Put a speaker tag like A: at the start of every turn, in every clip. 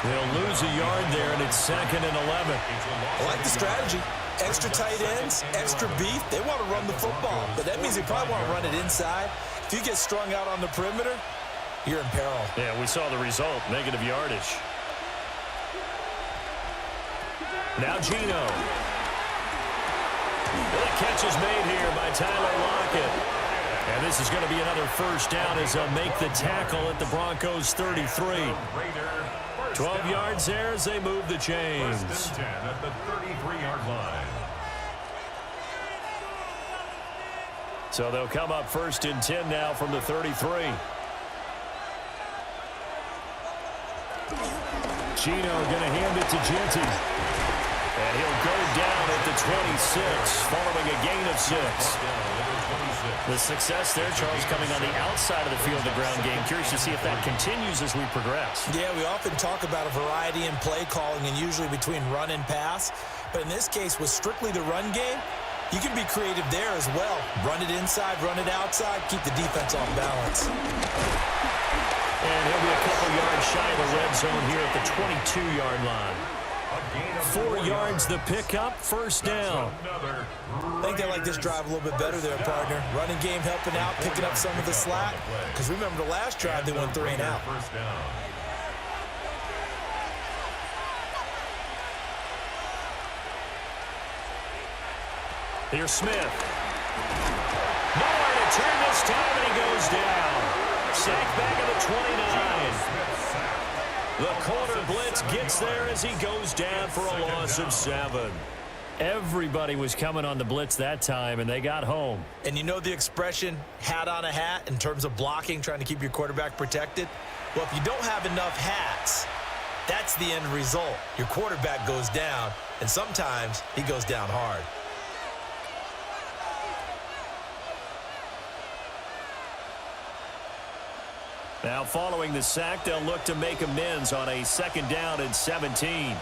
A: They'll lose a yard there, and it's 2nd and 11.
B: I like the strategy. Extra tight ends, extra beef. They want to run the football, but that means they probably want to run it inside. If you get strung out on the perimeter, you're in peril.
A: Yeah, we saw the result, negative yardage. Now Geno. The catch is made here by Tyler Lockett. And this is going to be another first down as they'll make the tackle at the Broncos 33. 12 yards there as they move the chains.
C: First and 10 at the 33-yard line.
A: So they'll come up 1st and 10 now from the 33. Geno going to hand it to Genty. And he'll go down at the 26, following a gain of 6. The success there, Charles, coming on the outside of the field, the ground game. Curious to see if that continues as we progress.
B: Yeah, we often talk about a variety in play calling and usually between run and pass. But in this case, with strictly the run game, you can be creative there as well. Run it inside, run it outside, keep the defense off balance.
A: And he'll be a couple yards shy of the red zone here at the 22-yard line. 4 yards the pickup, first down.
B: I think they like this drive a little bit better there, partner. Running game helping out, picking up some of the slack. Because remember the last drive, they went 3 and out.
A: Here's Smith. Nowhere to turn this time, and he goes down. Sacked back at the 29. The corner blitz gets there as he goes down for a loss of 7. Everybody was coming on the blitz that time, and they got home.
B: And you know the expression, hat on a hat, in terms of blocking, trying to keep your quarterback protected? Well, if you don't have enough hats, that's the end result. Your quarterback goes down, and sometimes he goes down hard.
A: Now following the sack, they'll look to make amends on a 2nd down and 17.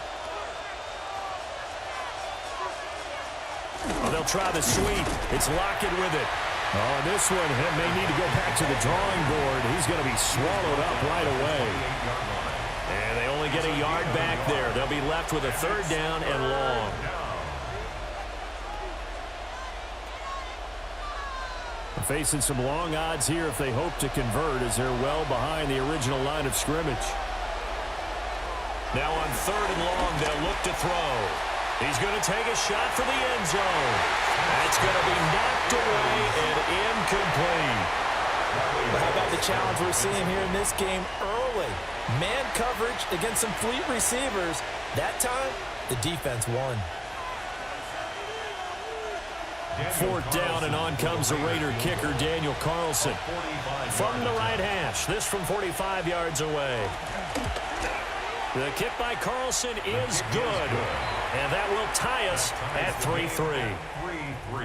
A: Oh, they'll try the sweep. It's Lockett with it. Oh, this one may need to go back to the drawing board. He's going to be swallowed up right away. And they only get a yard back there. They'll be left with a 3rd down and long. Facing some long odds here if they hope to convert, as they're well behind the original line of scrimmage. Now on 3rd and long, they'll look to throw. He's going to take a shot for the end zone. That's going to be knocked away and incomplete.
B: But how about the challenge we're seeing here in this game early? Man coverage against some fleet receivers. That time, the defense won.
A: 4th down, and on comes the Raider kicker, Daniel Carlson. From the right hash, this from 45 yards away. The kick by Carlson is good, and that will tie us at 3-3.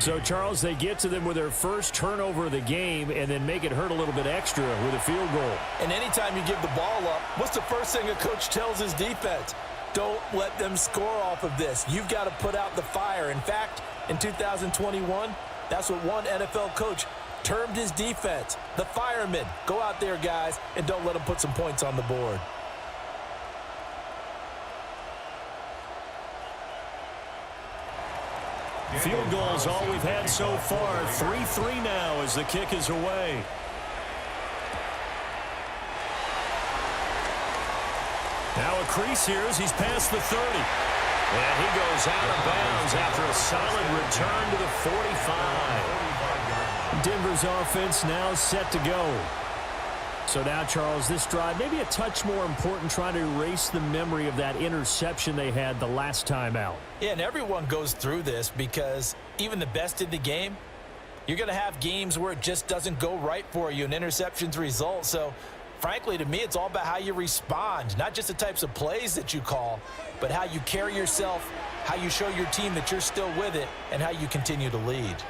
A: So, Charles, they get to them with their first turnover of the game and then make it hurt a little bit extra with a field goal.
B: And anytime you give the ball up, what's the first thing a coach tells his defense? Don't let them score off of this. You've got to put out the fire. In fact, in 2021, that's what one NFL coach termed his defense, the firemen. Go out there, guys, and don't let them put some points on the board.
A: Field goals all we've had so far. 3-3 now as the kick is away. Now a crease here as he's past the 30. And he goes out of bounds after a solid return to the 45. Denver's offense now set to go. So now, Charles, this drive maybe a touch more important, trying to erase the memory of that interception they had the last time out.
B: Yeah, and everyone goes through this because even the best in the game, you're going to have games where it just doesn't go right for you and interceptions result. So, frankly, to me, it's all about how you respond, not just the types of plays that you call, but how you carry yourself, how you show your team that you're still with it, and how you continue to lead.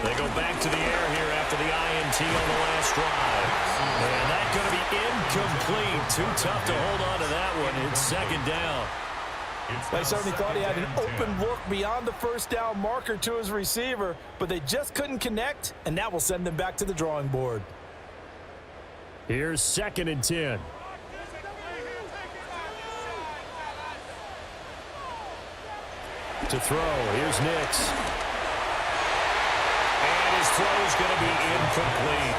A: They go back to the air here after the INT on the last drive. And that's going to be incomplete. Too tough to hold on to that one. It's 2nd down.
B: They certainly thought he had an open look beyond the first down marker to his receiver, but they just couldn't connect, and that will send them back to the drawing board.
A: Here's 2nd and 10. To throw, here's Nix. And his throw is going to be incomplete.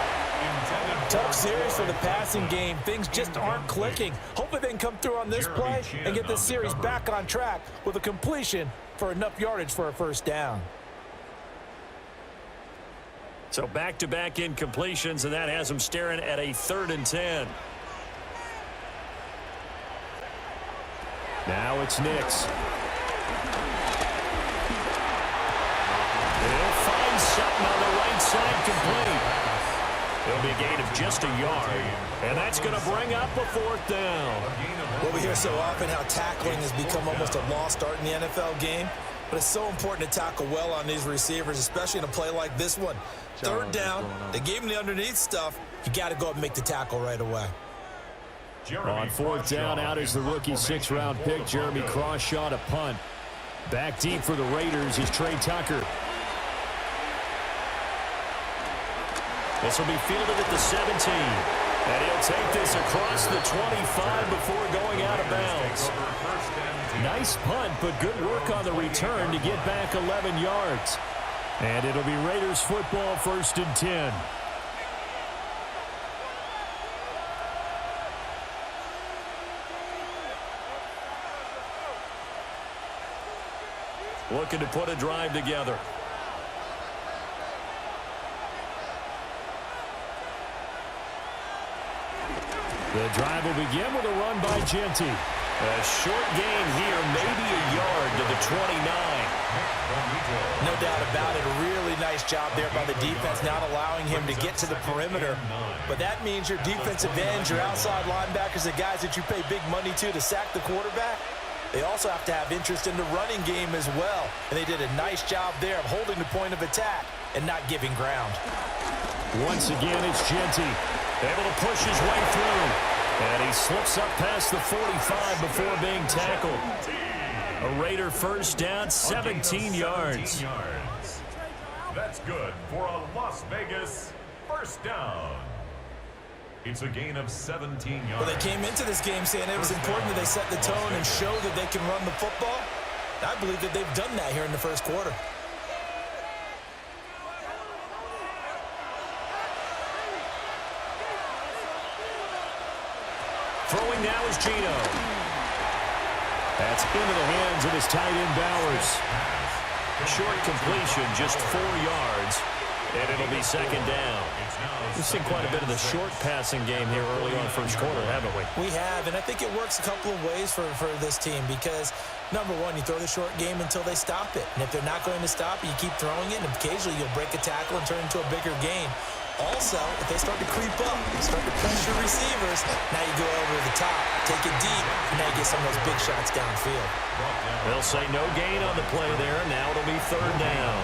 B: Tough series for the passing game. Things just aren't clicking. Hopefully they can come through on this play and get this series back on track with a completion for enough yardage for a first down.
A: So back-to-back incompletions, and that has him staring at a 3rd and 10. Now it's Nix. He'll find something on the right side complete. It'll be a gain of just a yard, and that's going to bring up a 4th down.
B: Well, we hear so often how tackling has become almost a lost art in the NFL game, but it's so important to tackle well on these receivers, especially in a play like this one. 3rd down, they gave him the underneath stuff. You got to go up and make the tackle right away.
A: On 4th down, out is the rookie 6th-round pick, Jeremy Crawshaw, to punt. Back deep for the Raiders is Trey Tucker. This will be fielded at the 17. And he'll take this across the 25 before going out of bounds. Nice punt, but good work on the return to get back 11 yards. And it'll be Raiders football, 1st and 10. Looking to put a drive together. The drive will begin with a run by Genty. A short gain here, maybe a yard to the 29.
B: No doubt about it. A really nice job there by the defense, not allowing him to get to the perimeter. But that means your defensive ends, your outside linebackers, the guys that you pay big money to sack the quarterback, they also have to have interest in the running game as well. And they did a nice job there of holding the point of attack and not giving ground.
A: Once again, it's Genty, able to push his way through. And he slips up past the 45 before being tackled. A Raider first down, 17 yards.
C: That's good for a Las Vegas first down. It's a gain of 17 yards.
B: Well, they came into this game saying it was important that they set the tone and show that they can run the football. I believe that they've done that here in the first quarter.
A: Throwing now is Gino. That's into the hands of his tight end, Bowers. Short completion, just 4 yards, and it'll be 2nd down. We've seen quite a bit of the short passing game here early on first quarter, haven't we?
B: We have, and I think it works a couple of ways for this team because, number one, you throw the short game until they stop it. And if they're not going to stop it, you keep throwing it, and occasionally you'll break a tackle and turn it into a bigger gain. Also, if they start to creep up, start to pressure receivers, now you go over the top, take it deep, and now you get some of those big shots downfield.
A: They'll say no gain on the play there. Now it'll be 3rd down.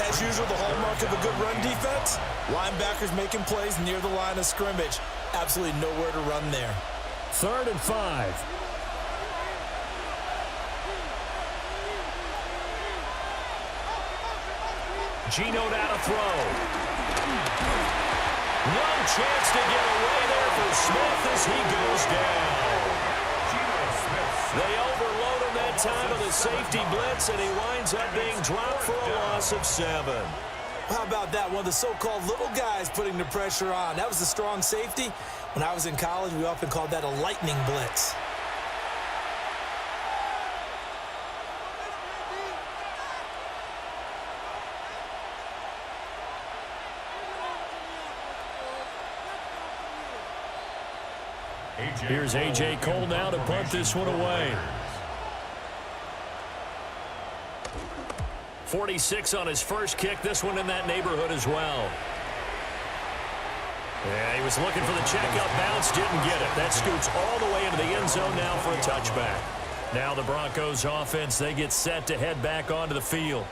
B: As usual, the hallmark of a good run defense, linebackers making plays near the line of scrimmage. Absolutely nowhere to run there.
A: 3rd and 5. Gino now to throw. No chance to get away there for Smith as he goes down. They overload him that time with a safety blitz, and he winds up being dropped for a loss of 7.
B: How about that? One of the so-called little guys putting the pressure on. That was a strong safety. When I was in college, we often called that a lightning blitz.
A: Here's A.J. Cole now to punt this one away. 46 on his first kick. This one in that neighborhood as well. Yeah, he was looking for the checkup bounce, didn't get it. That scoots all the way into the end zone now for a touchback. Now the Broncos offense, they get set to head back onto the field.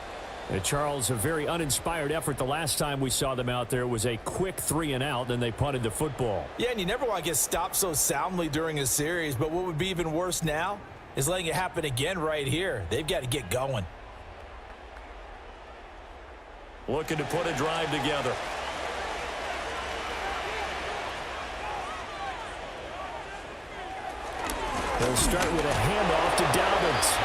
A: Charles, a very uninspired effort the last time we saw them out there. It was a quick 3-and-out, then they punted the football.
B: Yeah, and you never want to get stopped so soundly during a series, but what would be even worse now is letting it happen again right here. They've got to get going.
A: Looking to put a drive together. They'll start with a handoff to Dobbins.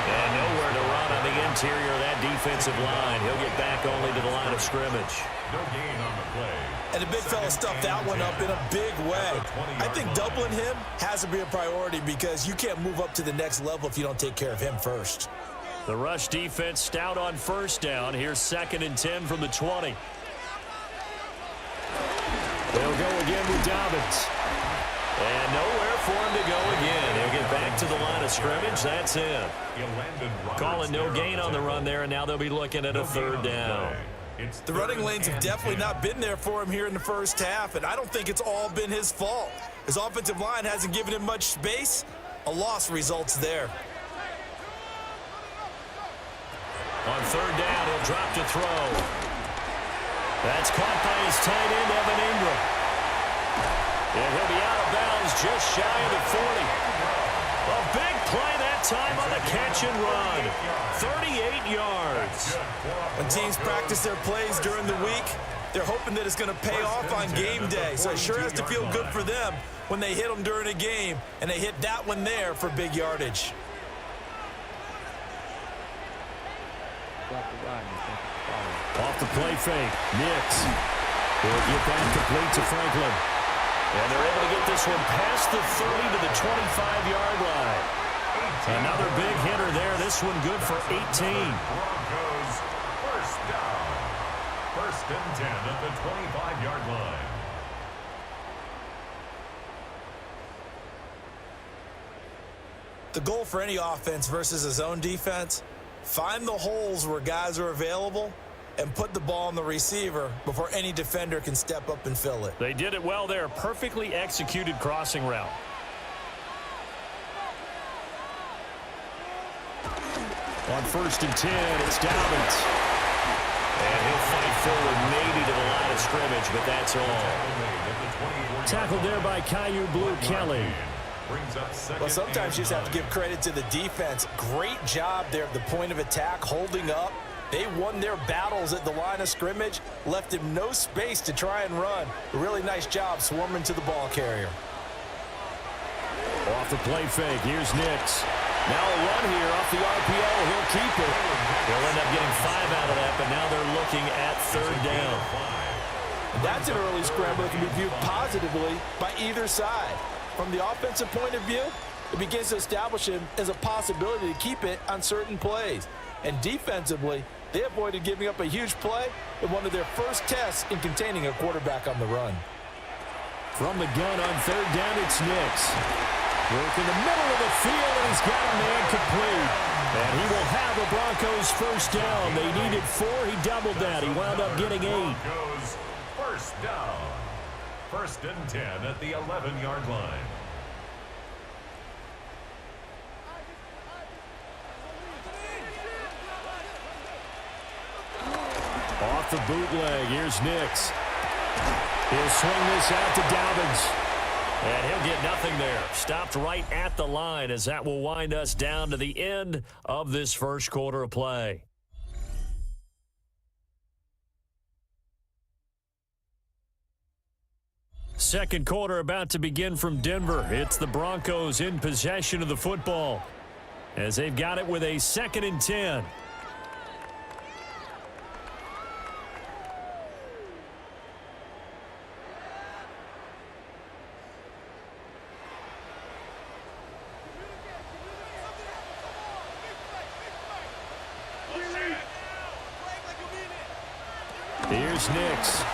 A: And nowhere to run on the interior of that defensive line. He'll get back only to the line of scrimmage.
C: No gain on the play.
B: And the big fella stuffed that one up in a big way. I think doubling him has to be a priority because you can't move up to the next level if you don't take care of him first.
A: The rush defense stout on first down. Here's 2nd and 10 from the 20. They'll go again with Dobbins. And nowhere for him to go again. He'll get back to the line of scrimmage. That's it. Calling no gain on the run there, and now they'll be looking at a 3rd down.
B: The running lanes have definitely not been there for him here in the first half, and I don't think it's all been his fault. His offensive line hasn't given him much space. A loss results there.
A: On 3rd down, he'll drop to throw. That's caught by his tight end, Evan Ingram. And he'll be out of bounds just shy of the 40. A big play that time on the catch and run. 38 yards.
B: When teams practice their plays during the week, they're hoping that it's going to pay off on game day. So it sure has to feel good for them when they hit them during a game, and they hit that one there for big yardage.
A: Off the play fake, Nix. He'll get that complete to Franklin. And they're able to get this one past the 30 to the 25-yard line. Another big hitter there. This one good for 18.
C: Broncos first down. 1st and 10 at the 25-yard line.
B: The goal for any offense versus a zone defense, find the holes where guys are available and put the ball on the receiver before any defender can step up and fill it.
A: They did it well there. Perfectly executed crossing route. On 1st and 10, it's Dobbins. And he'll fight forward maybe to the line of scrimmage, but that's all. Tackled there by Caillou Blue Kelly.
B: Well, sometimes you just have to give credit to the defense. Great job there at the point of attack, holding up. They won their battles at the line of scrimmage, left him no space to try and run. A really nice job swarming to the ball carrier.
A: Off the play fake, here's Nix. Now a run here off the RPO. He'll keep it. They'll end up getting 5 out of that, but now they're looking at 3rd down.
B: That's an early scramble that can be viewed positively by either side. From the offensive point of view, it begins to establish him as a possibility to keep it on certain plays. And defensively, they avoided giving up a huge play in one of their first tests in containing a quarterback on the run.
A: From the gun on 3rd down, it's Nix. Work in the middle of the field, and he's got a man complete. And he will have the Broncos 1st down. They needed 4. He doubled that. He wound up getting 8.
C: Broncos 1st down. 1st and 10 at the 11-yard line.
A: Off the bootleg, here's Nix. He'll swing this out to Dobbins. And he'll get nothing there. Stopped right at the line as that will wind us down to the end of this first quarter of play. Second quarter about to begin from Denver. It's the Broncos in possession of the football as they've got it with a 2nd and 10. Here's Nix.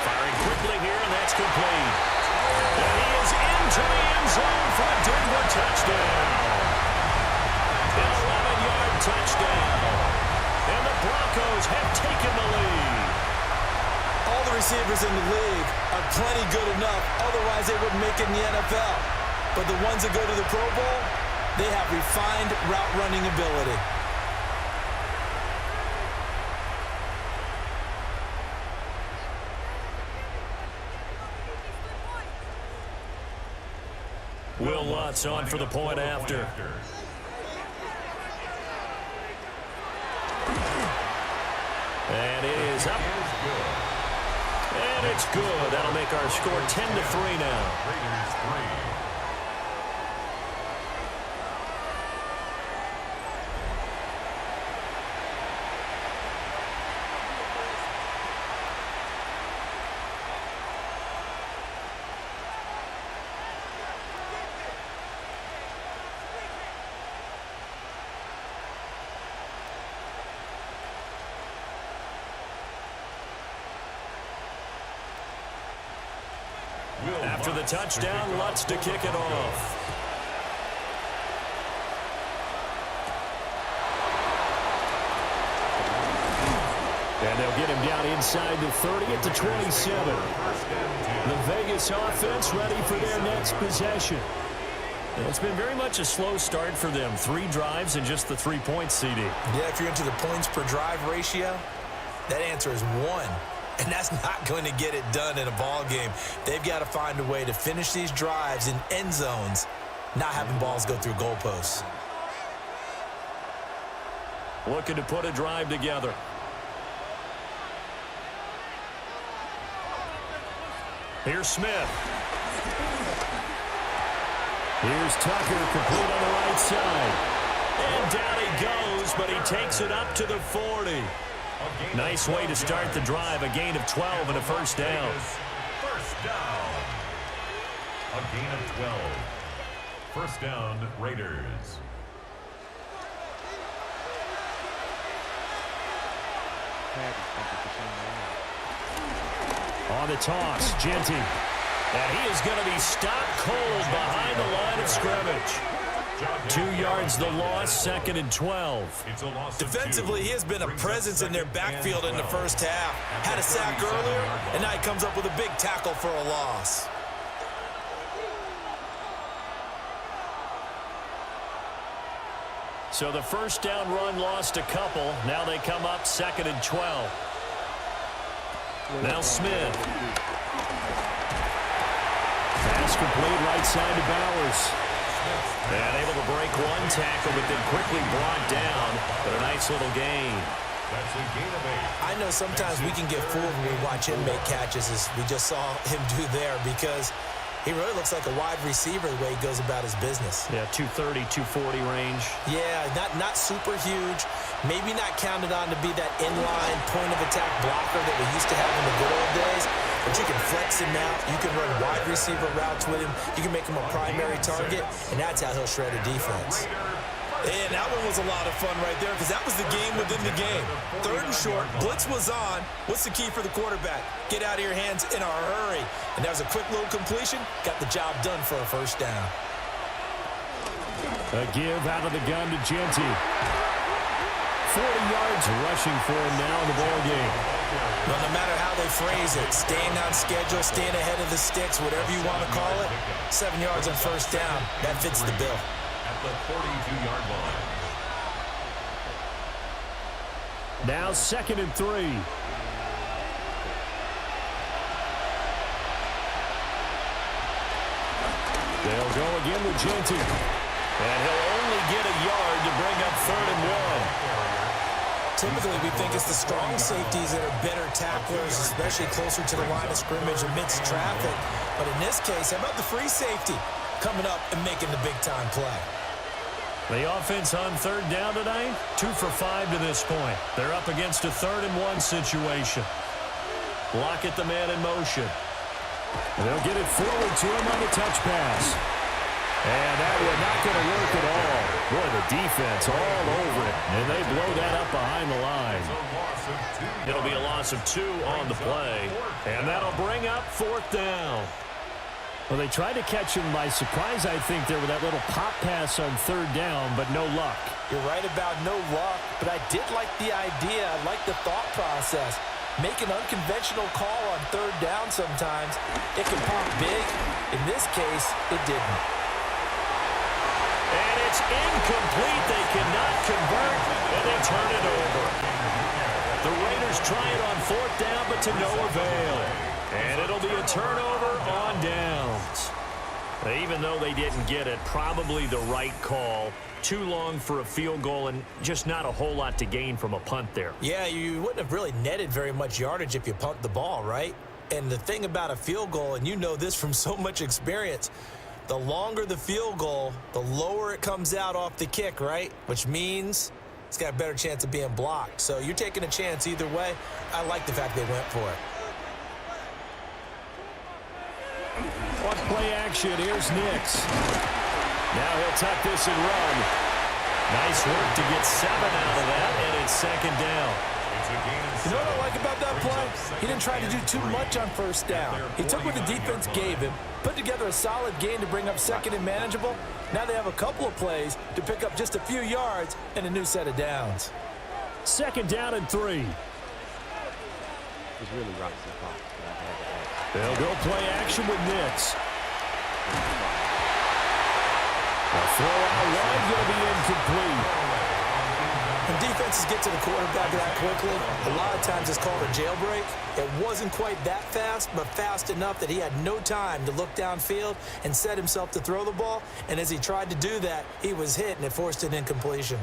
A: Firing quickly here, and that's complete. And he is into the end zone for a Denver touchdown. An 11-yard touchdown. And the Broncos have taken the lead.
B: All the receivers in the league are plenty good enough. Otherwise, they wouldn't make it in the NFL. But the ones that go to the Pro Bowl, they have refined route running ability.
A: Will Lutz on for the point after. And it is up. And it's good. That'll make our score 10-3 now. After the touchdown, Lutz to kick it off. And they'll get him down inside the 30 at the 27. The Vegas offense ready for their next possession. It's been very much a slow start for them. 3 drives and just the 3 points, CD.
B: Yeah, if you're into the points per drive ratio, that answer is 1. And that's not going to get it done in a ball game. They've got to find a way to finish these drives in end zones, not having balls go through goalposts.
A: Looking to put a drive together. Here's Smith. Here's Tucker, complete on the right side. And down he goes, but he takes it up to the 40. Nice way to start the drive. A gain of 12 and a first down.
C: First down. A gain of 12. First down, Raiders.
A: On the toss, Genty. And he is going to be stopped cold behind the line of scrimmage. 2 yards the loss, 2nd and 12.
B: Defensively, he has been a presence in their backfield in the first half. Had a sack earlier, and now he comes up with a big tackle for a loss.
A: So the first down run lost a couple. Now they come up 2nd and 12. Now Smith. Pass complete right side to Bowers. And able to break one tackle, but then quickly brought down. But a nice little gain.
C: That's a gain of 8.
B: I know sometimes we can get fooled when we watch him make catches, as we just saw him do there, because he really looks like a wide receiver the way he goes about his business.
A: Yeah, 230, 240 range.
B: Yeah, not super huge. Maybe not counted on to be that inline point-of-attack blocker that we used to have in the good old days. But you can flex him out. You can run wide receiver routes with him. You can make him a primary target, and that's how he'll shred a defense. And that one was a lot of fun right there, because that was the game within the game. 3rd and short, blitz was on. What's the key for the quarterback? Get out of your hands in a hurry. And that was a quick little completion. Got the job done for a first down.
A: A give out of the gun to Genty. 40 yards rushing for him now in the ball game.
B: Well, no matter how they phrase it, staying on schedule, staying ahead of the sticks, whatever you want to call it, 7 yards on first down, that fits the bill.
C: At the 42-yard line.
A: Now 2nd and 3. They'll go again with Genty. And he'll only get a yard to bring up 3rd and 1.
B: Typically, we think it's the strong safeties that are better tacklers, especially closer to the line of scrimmage amidst traffic. But in this case, how about the free safety coming up and making the big-time play?
A: The offense on 3rd down tonight, 2 for 5 to this point. They're up against a 3rd and 1 situation. Lockett the man in motion. They'll get it forward to him on the touch pass. And that was not going to work at all. Boy, the defense all over it. And they blow that up behind the line. It'll be a loss of 2 on the play. And that'll bring up 4th down. Well, they tried to catch him by surprise, I think, there with that little pop pass on 3rd down, but no luck.
B: You're right about no luck, but I did like the idea. I like the thought process. Make an unconventional call on 3rd down sometimes. It can pop big. In this case, it didn't.
A: And it's incomplete. They cannot convert, and they turn it over. The Raiders try it on 4th down, but to no avail. And it'll be a turnover on downs. Even though they didn't get it, probably the right call. Too long for a field goal and just not a whole lot to gain from a punt there.
B: Yeah, you wouldn't have really netted very much yardage if you punt the ball, right? And the thing about a field goal, and you know this from so much experience, the longer the field goal, the lower it comes out off the kick, right? Which means it's got a better chance of being blocked. So you're taking a chance either way. I like the fact they went for it.
A: On play action, here's Nix. Now he'll tuck this and run. Nice work to get 7 out of that, and it's 2nd down.
B: You know what I like about that play? He didn't try to do too much on first down. He took what the defense gave him, put together a solid gain to bring up second and manageable. Now they have a couple of plays to pick up just a few yards and a new set of downs.
A: 2nd down and 3.
D: It's really rocks and pops, but I had to ask.
A: They'll go play action with Nix. A throw out wide going to be incomplete.
B: When defenses get to the quarterback that quickly, a lot of times it's called a jailbreak. It wasn't quite that fast, but fast enough that he had no time to look downfield and set himself to throw the ball. And as he tried to do that, he was hit, and it forced an incompletion.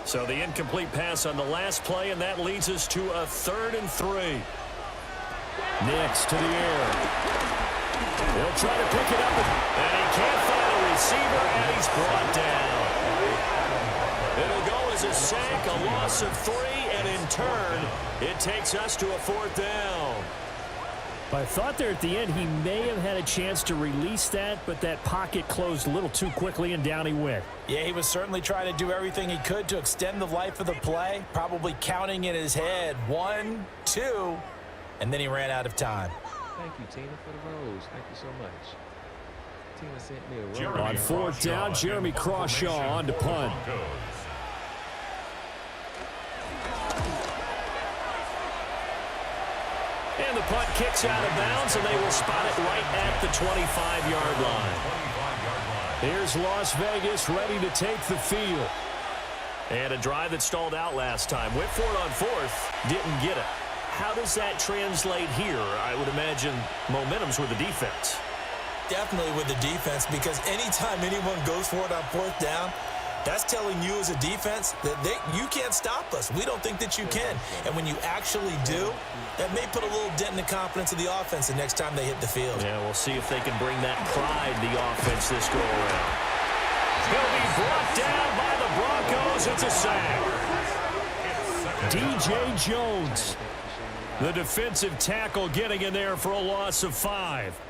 A: So the incomplete pass on the last play, and that leads us to a 3rd and 3. Nix to the air. He'll try to pick it up, and he can't find a receiver, and he's brought down. It'll go as a sack, a loss of 3, and in turn, it takes us to a 4th down. I thought there at the end he may have had a chance to release that, but that pocket closed a little too quickly, and down he went.
B: Yeah, he was certainly trying to do everything he could to extend the life of the play, probably counting in his head 1, 2, and then he ran out of time.
D: Thank you, Tina, for the rose. Thank you so much. Tina sent me a rose.
A: On 4th down, Jeremy Crawshaw on to punt. And the punt kicks out of bounds, and they will spot it right at the 25-yard line. Here's Las Vegas ready to take the field. And a drive that stalled out last time. Went for it on 4th, didn't get it. How does that translate here? I would imagine momentum's with the defense.
B: Definitely with the defense, because anytime anyone goes for it on 4th down, that's telling you as a defense that you can't stop us. We don't think that you can. And when you actually do, that may put a little dent in the confidence of the offense the next time they hit the field.
A: Yeah, we'll see if they can bring that pride to the offense this go-around. He'll be brought down by the Broncos. It's a sack. DJ Jones, the defensive tackle, getting in there for a loss of 5.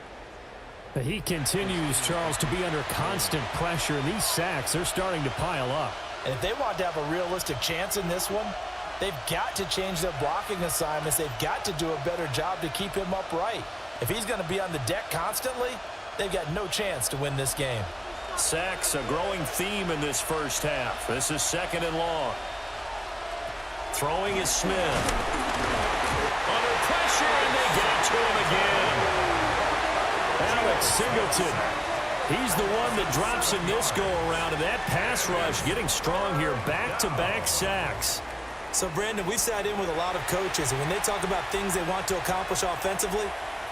A: He continues, Charles, to be under constant pressure, and these sacks are starting to pile up.
B: And if they want to have a realistic chance in this one, they've got to change their blocking assignments. They've got to do a better job to keep him upright. If he's going to be on the deck constantly, they've got no chance to win this game.
A: Sacks, a growing theme in this first half. This is 2nd and long. Throwing is Smith. Under pressure, and they get to him again. Alex Singleton, he's the one that drops in this go-around, and that pass rush getting strong here. Back-to-back sacks.
B: So, Brandon, we sat in with a lot of coaches, and when they talk about things they want to accomplish offensively,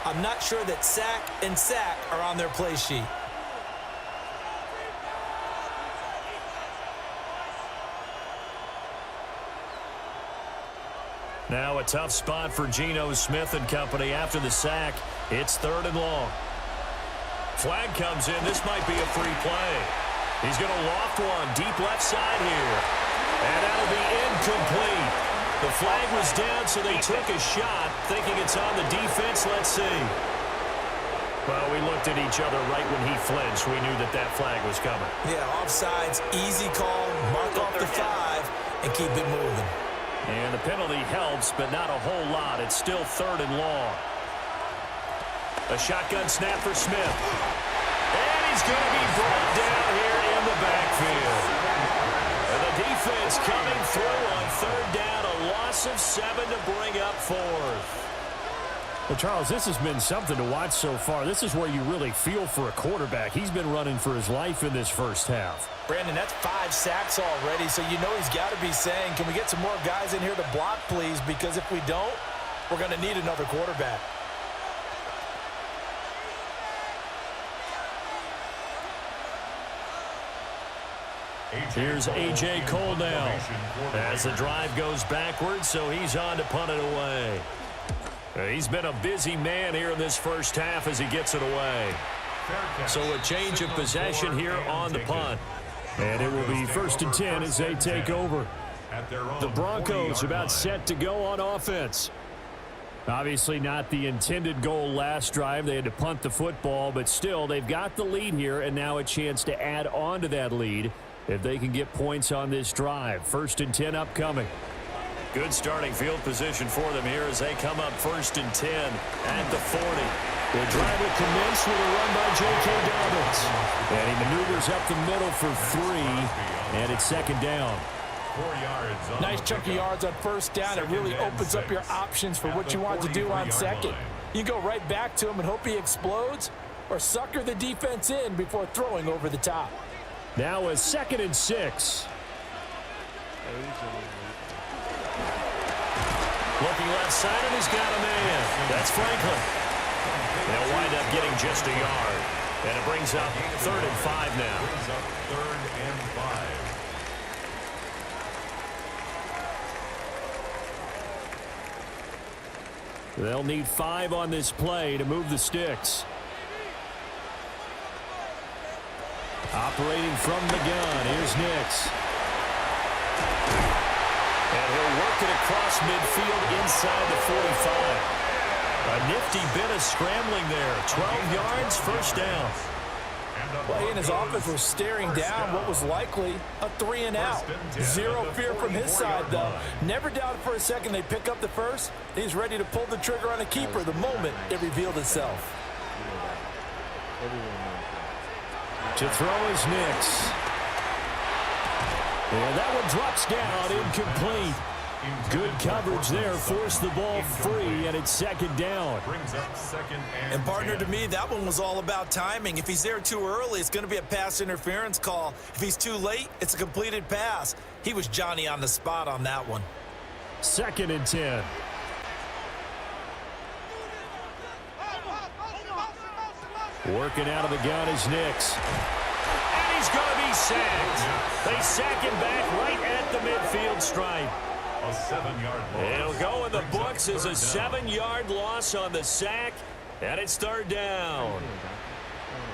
B: I'm not sure that sack and sack are on their play sheet.
A: Now a tough spot for Geno Smith and company after the sack. It's 3rd and long. Flag comes in. This might be a free play. He's going to loft one deep left side here. And that'll be incomplete. The flag was down, so they took a shot, thinking it's on the defense. Let's see. Well, we looked at each other right when he flinched. We knew that that flag was coming.
B: Yeah, offsides, easy call, mark off the 5, and keep it moving.
A: And the penalty helps, but not a whole lot. It's still 3rd and long. A shotgun snap for Smith. And he's going to be brought down here in the backfield. And the defense coming through on 3rd down. A loss of 7 to bring up 4th. Well, Charles, this has been something to watch so far. This is where you really feel for a quarterback. He's been running for his life in this first half.
B: Brandon, that's 5 sacks already, so you know he's got to be saying, can we get some more guys in here to block, please? Because if we don't, we're going to need another quarterback.
A: Here's A.J. Cole now as the drive goes backwards, so he's on to punt it away. He's been a busy man here in this first half as he gets it away. So a change of possession here on the punt. And it will be 1st and 10 as they take over. The Broncos about set to go on offense. Obviously not the intended goal last drive. They had to punt the football, but still they've got the lead here and now a chance to add on to that lead if they can get points on this drive. 1st and 10 upcoming. Good starting field position for them here as they come up 1st and 10 at the 40. The drive will commence with a run by J.K. Dobbins. And he maneuvers up the middle for 3, and it's 2nd down.
C: 4 yards.
B: Nice chunk of yards on 1st down. It really opens up your options for what you want to do on 2nd. You go right back to him and hope he explodes, or sucker the defense in before throwing over the top.
A: Now a 2nd and 6. Looking left side, and he's got a man. That's Franklin. They'll wind up getting just a yard. And it brings up 3rd and 5 now.
C: Brings up 3rd and 5.
A: They'll need 5 on this play to move the sticks. Operating from the gun, here's Nix. And he'll work it across midfield inside the 45. A nifty bit of scrambling there. 12 yards, 1st down.
B: Well, he and his offense were staring down what was likely a 3 and out. Zero fear from his side, though. Never doubted for a second they'd pick up the first. He's ready to pull the trigger on a keeper the moment it revealed itself.
A: To throw is Nix. And that one drops down, incomplete. Good coverage there, forced the ball free, and it's 2nd down.
C: Brings up 2nd and
B: And partner, to me, that one was all about timing. If he's there too early, it's going to be a pass interference call. If he's too late, it's a completed pass. He was Johnny on the spot on that one.
A: 2nd and 10. Working out of the gun is Nix. And he's going to be sacked. They sack him back right at the midfield stripe.
C: a 7-yard loss.
A: It'll go in the books as a 7-yard loss on the sack, and it's 3rd down.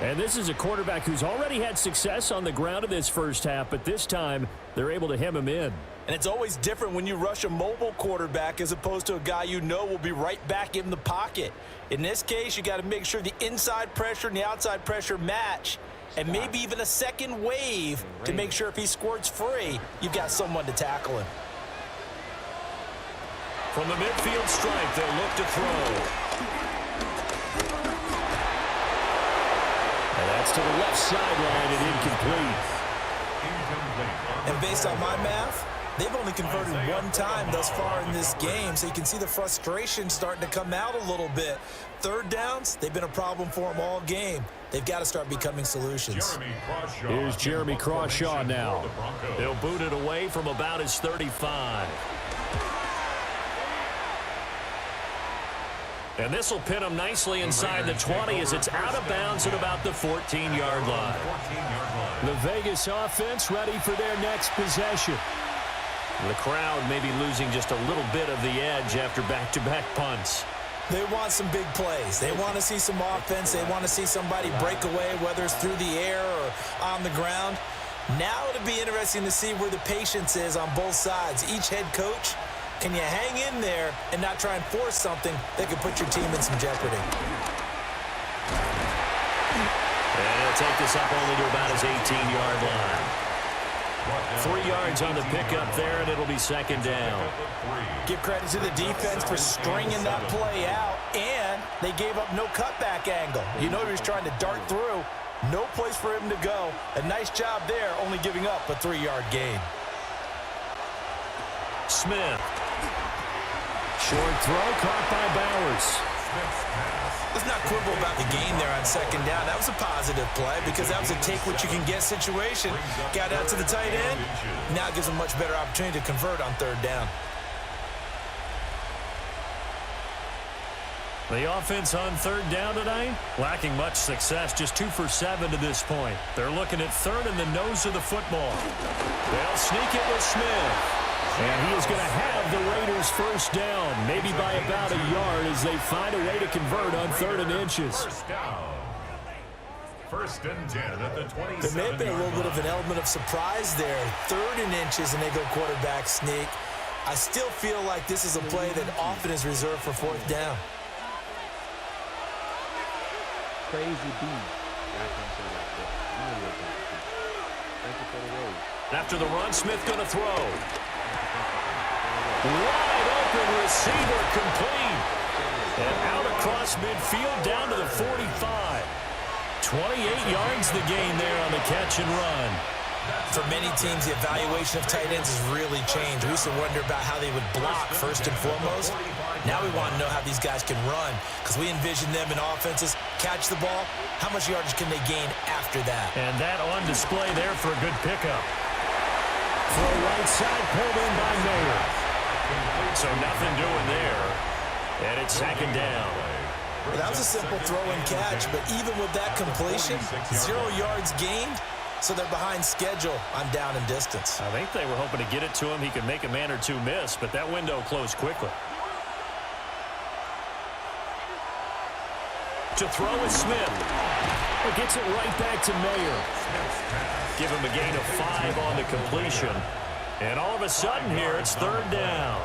A: And this is a quarterback who's already had success on the ground in this first half, but this time they're able to hem him in.
B: And it's always different when you rush a mobile quarterback as opposed to a guy you know will be right back in the pocket. In this case, you got to make sure the inside pressure and the outside pressure match, and maybe even a second wave to make sure if he squirts free, you've got someone to tackle him.
A: From the midfield stripe, they'll look to throw. And that's to the left sideline and incomplete.
B: And based on my math, they've only converted one time thus far in this game, so you can see the frustration starting to come out a little bit. 3rd downs, they've been a problem for them all game. They've got to start becoming solutions.
A: Here's Jeremy Crawshaw now. They'll boot it away from about his 35. And this will pin him nicely inside the 20 as it's out of bounds at about the 14-yard line. The Vegas offense ready for their next possession. The crowd may be losing just a little bit of the edge after back-to-back punts.
B: They want some big plays. They want to see some offense. They want to see somebody break away, whether it's through the air or on the ground. Now it'll be interesting to see where the patience is on both sides. Each head coach, can you hang in there and not try and force something that could put your team in some jeopardy?
A: And he'll take this up only to about his 18-yard line. 3 yards on the pickup there, and it'll be 2nd down.
B: Give credit to the defense for stringing that play out, and they gave up no cutback angle. You know he was trying to dart through. No place for him to go. A nice job there, only giving up a 3-yard gain.
A: Smith. Short throw caught by Bowers.
B: Let's not quibble about the gain there on 2nd down. That was a positive play because that was a take-what-you-can-get situation. Got out to the tight end. Now it gives them a much better opportunity to convert on 3rd down.
A: The offense on 3rd down tonight, lacking much success, just 2 for 7 to this point. They're looking at 3rd in the nose of the football. They'll sneak it with Smith. And he is going to have the Raiders 1st down, maybe by about a yard as they find a way to convert on 3rd and inches.
C: 1st and 10 at the 27.
B: There may have been a little bit of an element of surprise there. 3rd and inches, and they go quarterback sneak. I still feel like this is a play that often is reserved for 4th down.
D: Crazy B.
A: After the run, Smith going to throw. Wide open receiver complete. And out across midfield down to the 45. 28 yards the gain there on the catch and run.
B: For many teams, the evaluation of tight ends has really changed. We used to wonder about how they would block first and foremost. Now we want to know how these guys can run because we envision them in offenses. Catch the ball. How much yardage can they gain after that?
A: And that on display there for a good pickup. Throw right side, pulled in by Mayer. So nothing doing there. And it's second down.
B: Well, that was a simple throw and catch, but even with that completion, 0 yards gained. So they're behind schedule on down and distance.
A: I think they were hoping to get it to him. He could make a man or two miss, but that window closed quickly. To throw is Smith. But gets it right back to Mayer. Give him a gain of 5 on the completion. And all of a sudden here, it's third down.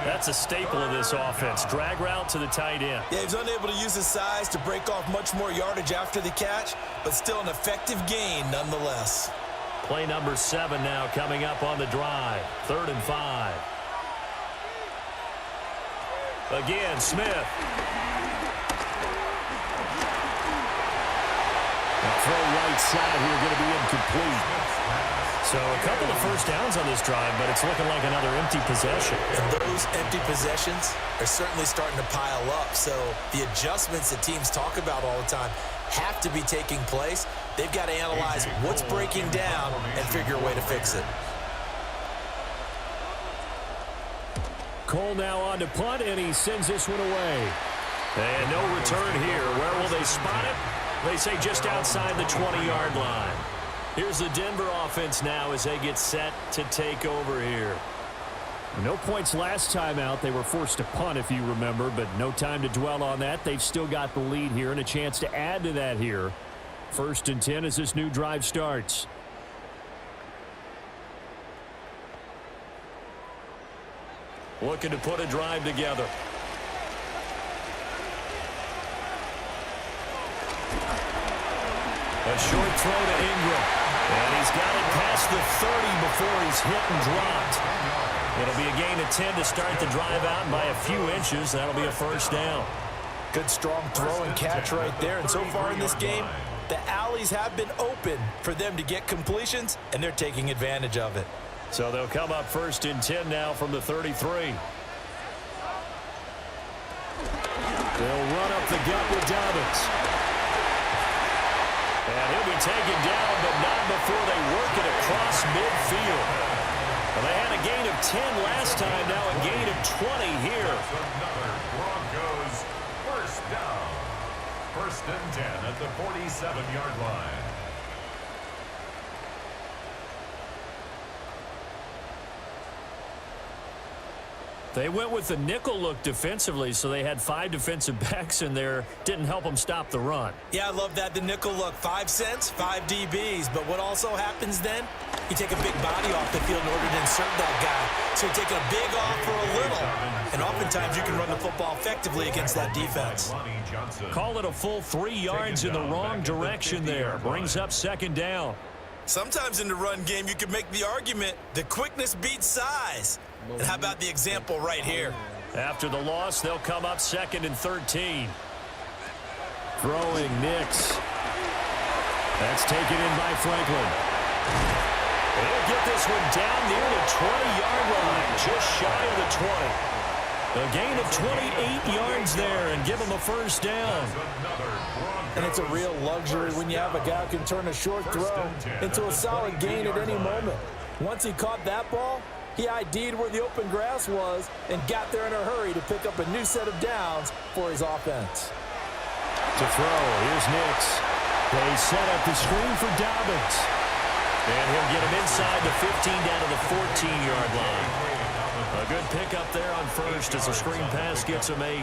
A: That's a staple of this offense. Drag route to the tight end.
B: Yeah, he's unable to use his size to break off much more yardage after the catch, but still an effective gain nonetheless.
A: Play number 7 now coming up on the drive. 3rd and 5. Again, Smith. Throw right side here going to be incomplete. So a couple of first downs on this drive, but it's looking like another empty possession.
B: And those empty possessions are certainly starting to pile up. So the adjustments that teams talk about all the time have to be taking place. They've got to analyze what's breaking down and figure a way to fix it.
A: Cole now on to punt, and he sends this one away. And no return here. Where will they spot it? They say just outside the 20-yard line. Here's the Denver offense now as they get set to take over here. No points last time out. They were forced to punt, if you remember, but no time to dwell on that. They've still got the lead here and a chance to add to that here. 1st and 10 as this new drive starts. Looking to put a drive together. A short throw to Ingram. And he's got it past the 30 before he's hit and dropped. It'll be a gain of 10 to start the drive out, and by a few inches, that'll be a first down.
B: Good strong throw and catch right there. And so far in this game, the alleys have been open for them to get completions, and they're taking advantage of it.
A: So they'll come up 1st and 10 now from the 33. They'll run up the gut with Dobbins. And he'll be taken down, but not before they work it across midfield. Well, they had a gain of 10 last time, now a gain of 20 here.
C: Another Broncos first down. 1st and 10 at the 47-yard line.
A: They went with the nickel look defensively, so they had 5 defensive backs in there. Didn't help them stop the run.
B: Yeah, I love that, the nickel look. 5 cents, 5 DBs. But what also happens then? You take a big body off the field in order to insert that guy. So you're taking a big off for a little. And oftentimes you can run the football effectively against that defense.
A: Call it a full 3 yards in the wrong direction there. Brings up 2nd down.
B: Sometimes in the run game you can make the argument that quickness beats size. And how about the example right here?
A: After the loss, they'll come up 2nd and 13. Throwing Nix. That's taken in by Franklin. They'll get this one down near the 20-yard line, just shy of the 20. A gain of 28 yards there and give them a first down.
B: And it's a real luxury when you have a guy who can turn a short throw into a solid gain at any moment. Once he caught that ball, he ID'd where the open grass was and got there in a hurry to pick up a new set of downs for his offense.
A: To throw, here's Nix. They set up the screen for Dobbins. And he'll get him inside the 15 down to the 14-yard line. A good pickup there on first as the screen pass gets him 8.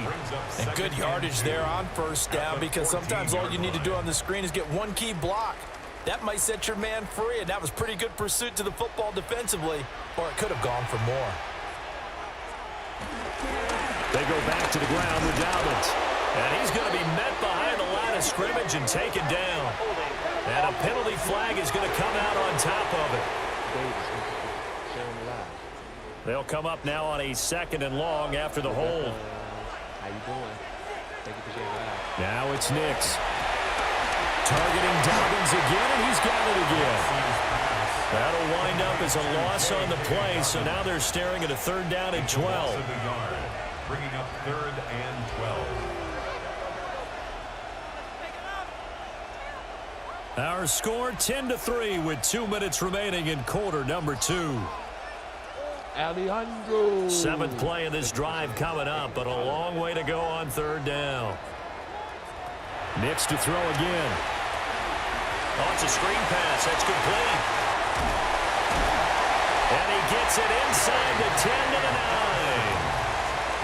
B: And good yardage there on first down because sometimes all you need to do on the screen is get one key block. That might set your man free, and that was pretty good pursuit to the football defensively, or it could have gone for more.
A: They go back to the ground with Dobbins. And he's going to be met behind the line of scrimmage and taken down. And a penalty flag is going to come out on top of it. They'll come up now on a 2nd and long after the hold.
D: How you doing? Thank you for sharing that.
A: Now it's Nix. Targeting Dobbins again, and he's got it again. That'll wind up as a loss on the play, so now they're staring at a 3rd down and 12.
C: Bringing up 3rd and 12.
A: Our score 10-3 with 2 minutes remaining in quarter number 2.
D: Alejandro.
A: 7th play of this drive coming up, but a long way to go on 3rd down. Nix to throw again. Oh, it's a screen pass. That's complete. And he gets it inside the 10 to the 9.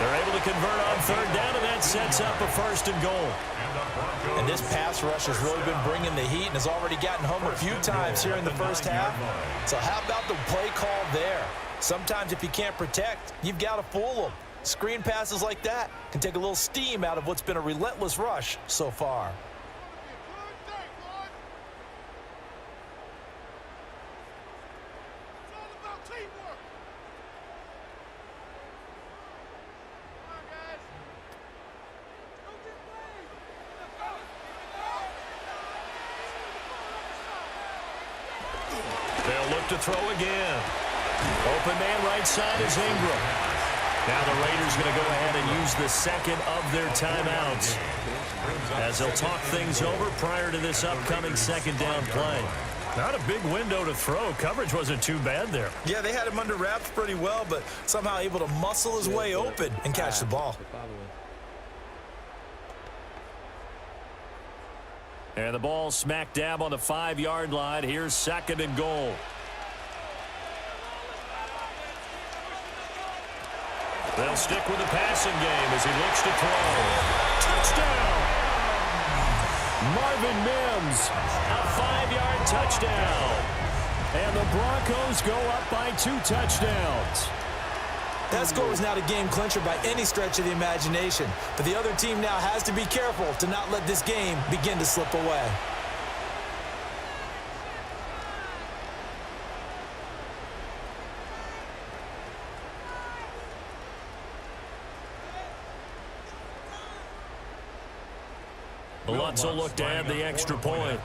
A: They're able to convert on 3rd down, and that sets up a 1st and goal.
B: And this pass rush has really been bringing the heat and has already gotten home a few times here in the first half. So how about the play call there? Sometimes if you can't protect, you've got to fool them. Screen passes like that can take a little steam out of what's been a relentless rush so far.
A: They'll look to throw again. Open man right side is Ingram. Now the Raiders going to go ahead and use the 2nd of their timeouts as they'll talk things over prior to this upcoming 2nd down play. Not a big window to throw. Coverage wasn't too bad there.
B: Yeah, they had him under wraps pretty well, but somehow able to muscle his way open and catch the ball.
A: And the ball smack dab on the 5-yard line. Here's 2nd and goal. They'll stick with the passing game as he looks to throw. Touchdown! Marvin Mims, a 5-yard touchdown. And the Broncos go up by 2 touchdowns.
B: That score was not a game clincher by any stretch of the imagination. But the other team now has to be careful to not let this game begin to slip away.
A: Lutz will look to add the extra point.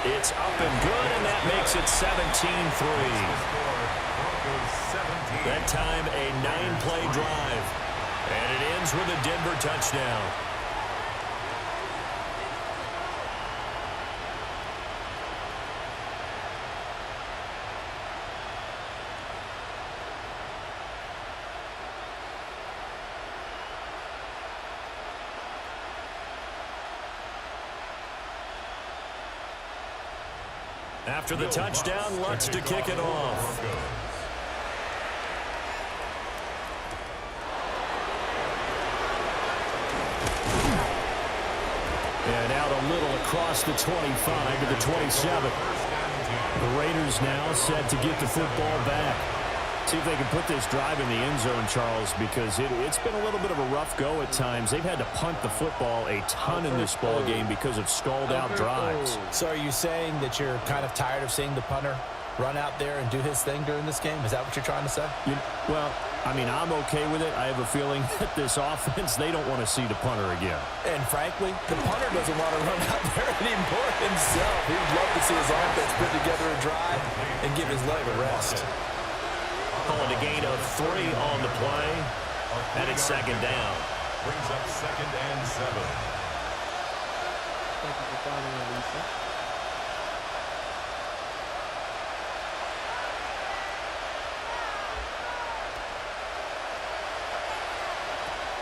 A: It's up and good, and that makes it 17-3. That time a 9-play drive. And it ends with a Denver touchdown. After the touchdown, Lutz to kick it off. And out a little across the 25 to the 27. The Raiders now set to get the football back. See if they can put this drive in the end zone, Charles, because it's been a little bit of a rough go at times. They've had to punt the football a ton in this ball game because of stalled-out drives.
B: So are you saying that you're kind of tired of seeing the punter run out there and do his thing during this game? Is that what you're trying to say?
A: Well, I mean, I'm okay with it. I have a feeling that this offense, they don't want to see the punter again.
B: And frankly, the punter doesn't want to run out there anymore himself. He would love to see his offense put together a drive and give his leg a rest.
A: Calling a gain of 3 on the play, and it's 2nd down.
C: Brings up 2nd and 7.
D: Thank you for following, Lisa.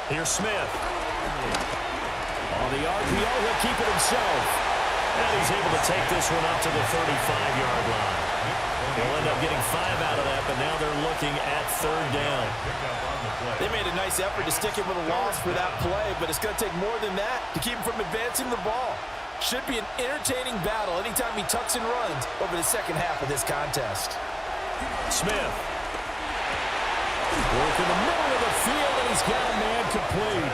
A: Here's Smith. On the RPO, he'll keep it himself. And he's able to take this one up to the 35-yard line. They'll end up getting 5 out of that, but now they're looking at 3rd down.
B: They made a nice effort to stick him with a loss for that play, but it's going to take more than that to keep him from advancing the ball. Should be an entertaining battle anytime he tucks and runs over the second half of this contest.
A: Smith. Work in the middle of the field, and he's got a man complete.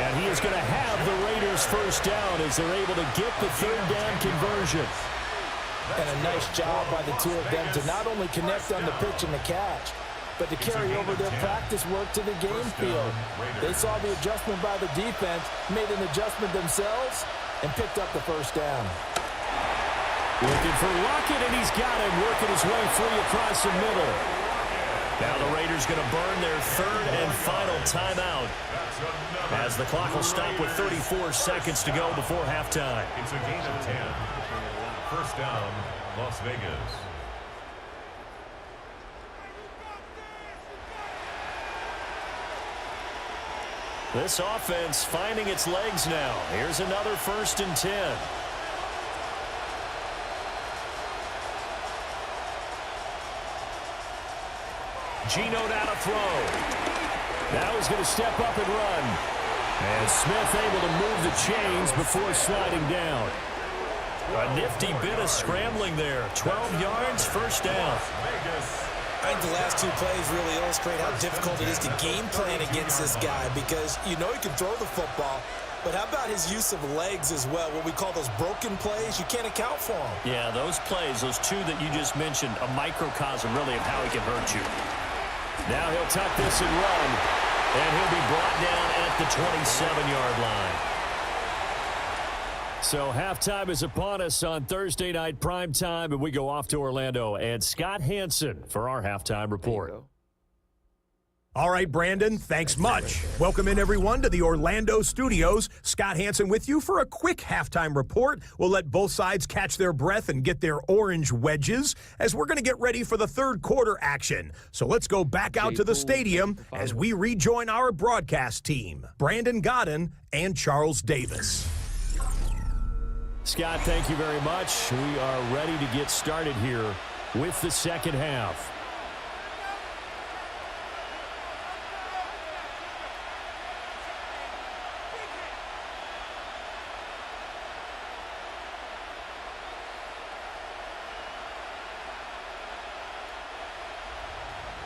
A: And he is going to have the Raiders' first down as they're able to get the 3rd down conversion.
B: And a nice job by the two of them to not only connect on the pitch and the catch, but to carry over their practice work to the game field. They saw the adjustment by the defense, made an adjustment themselves, and picked up the first down.
A: Looking for Lockett, and he's got him working his way free across the middle. Now the Raiders going to burn their third and final timeout as the clock will stop with 34 seconds to go before halftime.
C: It's a gain of 10. First down, Las Vegas.
A: This offense finding its legs now. Here's another 1st and 10. Geno now to throw. Now he's going to step up and run. And Smith able to move the chains before sliding down. A nifty bit of scrambling there. 12 yards, first down.
B: I think the last two plays really illustrate how difficult it is to game plan against this guy because you know he can throw the football, but how about his use of legs as well? What we call those broken plays, you can't account for them.
A: Yeah, those plays, those two that you just mentioned, a microcosm really of how he can hurt you. Now he'll tuck this and run, and he'll be brought down at the 27-yard line. So halftime is upon us on Thursday night primetime, and we go off to Orlando. And Scott Hansen for our halftime report.
E: All right, Brandon, thanks much. Welcome in, everyone, to the Orlando studios. Scott Hansen with you for a quick halftime report. We'll let both sides catch their breath and get their orange wedges as we're going to get ready for the third quarter action. So let's go back out to the stadium as we rejoin our broadcast team, Brandon Godden and Charles Davis.
A: Scott, thank you very much. We are ready to get started here with the second half.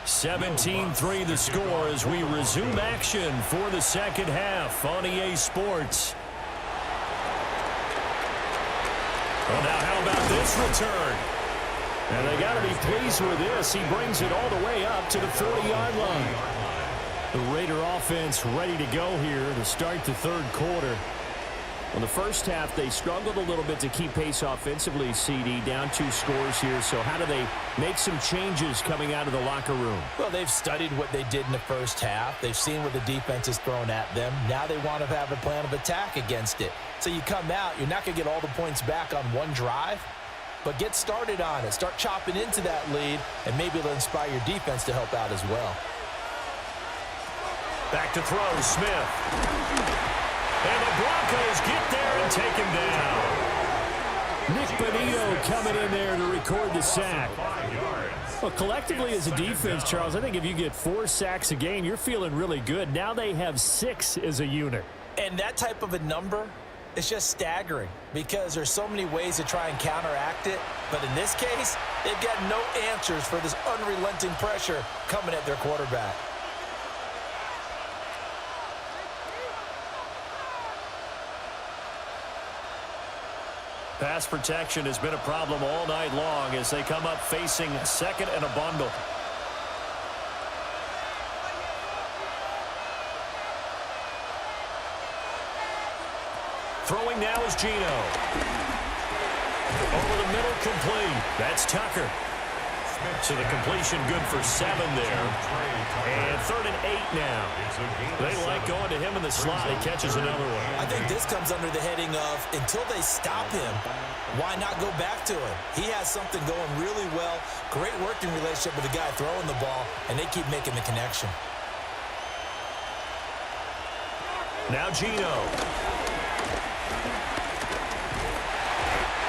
A: (17-3) the score as we resume action for the second half on EA Sports. Well, now how about this return? And they got to be pleased with this. He brings it all the way up to the 40-yard line. The Raider offense ready to go here to start the third quarter. In the first half, they struggled a little bit to keep pace offensively, CD, down 2 scores here. So how do they make some changes coming out of the locker room?
B: Well, they've studied what they did in the first half. They've seen what the defense has thrown at them. Now they want to have a plan of attack against it. So you come out, you're not going to get all the points back on one drive, but get started on it. Start chopping into that lead, and maybe it'll inspire your defense to help out as well.
A: Back to throw, Smith. And the Broncos get there and take him down. Nick Bonito coming in there to record the sack. Well, collectively as a defense, Charles, I think if you get 4 sacks a game, you're feeling really good. Now they have 6 as a unit.
B: And that type of a number is just staggering because there's so many ways to try and counteract it. But in this case, they've got no answers for this unrelenting pressure coming at their quarterback.
A: Pass protection has been a problem all night long as they come up facing second and a bundle. Throwing now is Geno. Over the middle, complete. That's Tucker. So the completion good for 7 there. And 3rd and 8 now. They like going to him in the slot. He catches another one.
B: I think this comes under the heading of until they stop him, why not go back to him? He has something going really well. Great working relationship with the guy throwing the ball, and they keep making the connection.
A: Now Geno.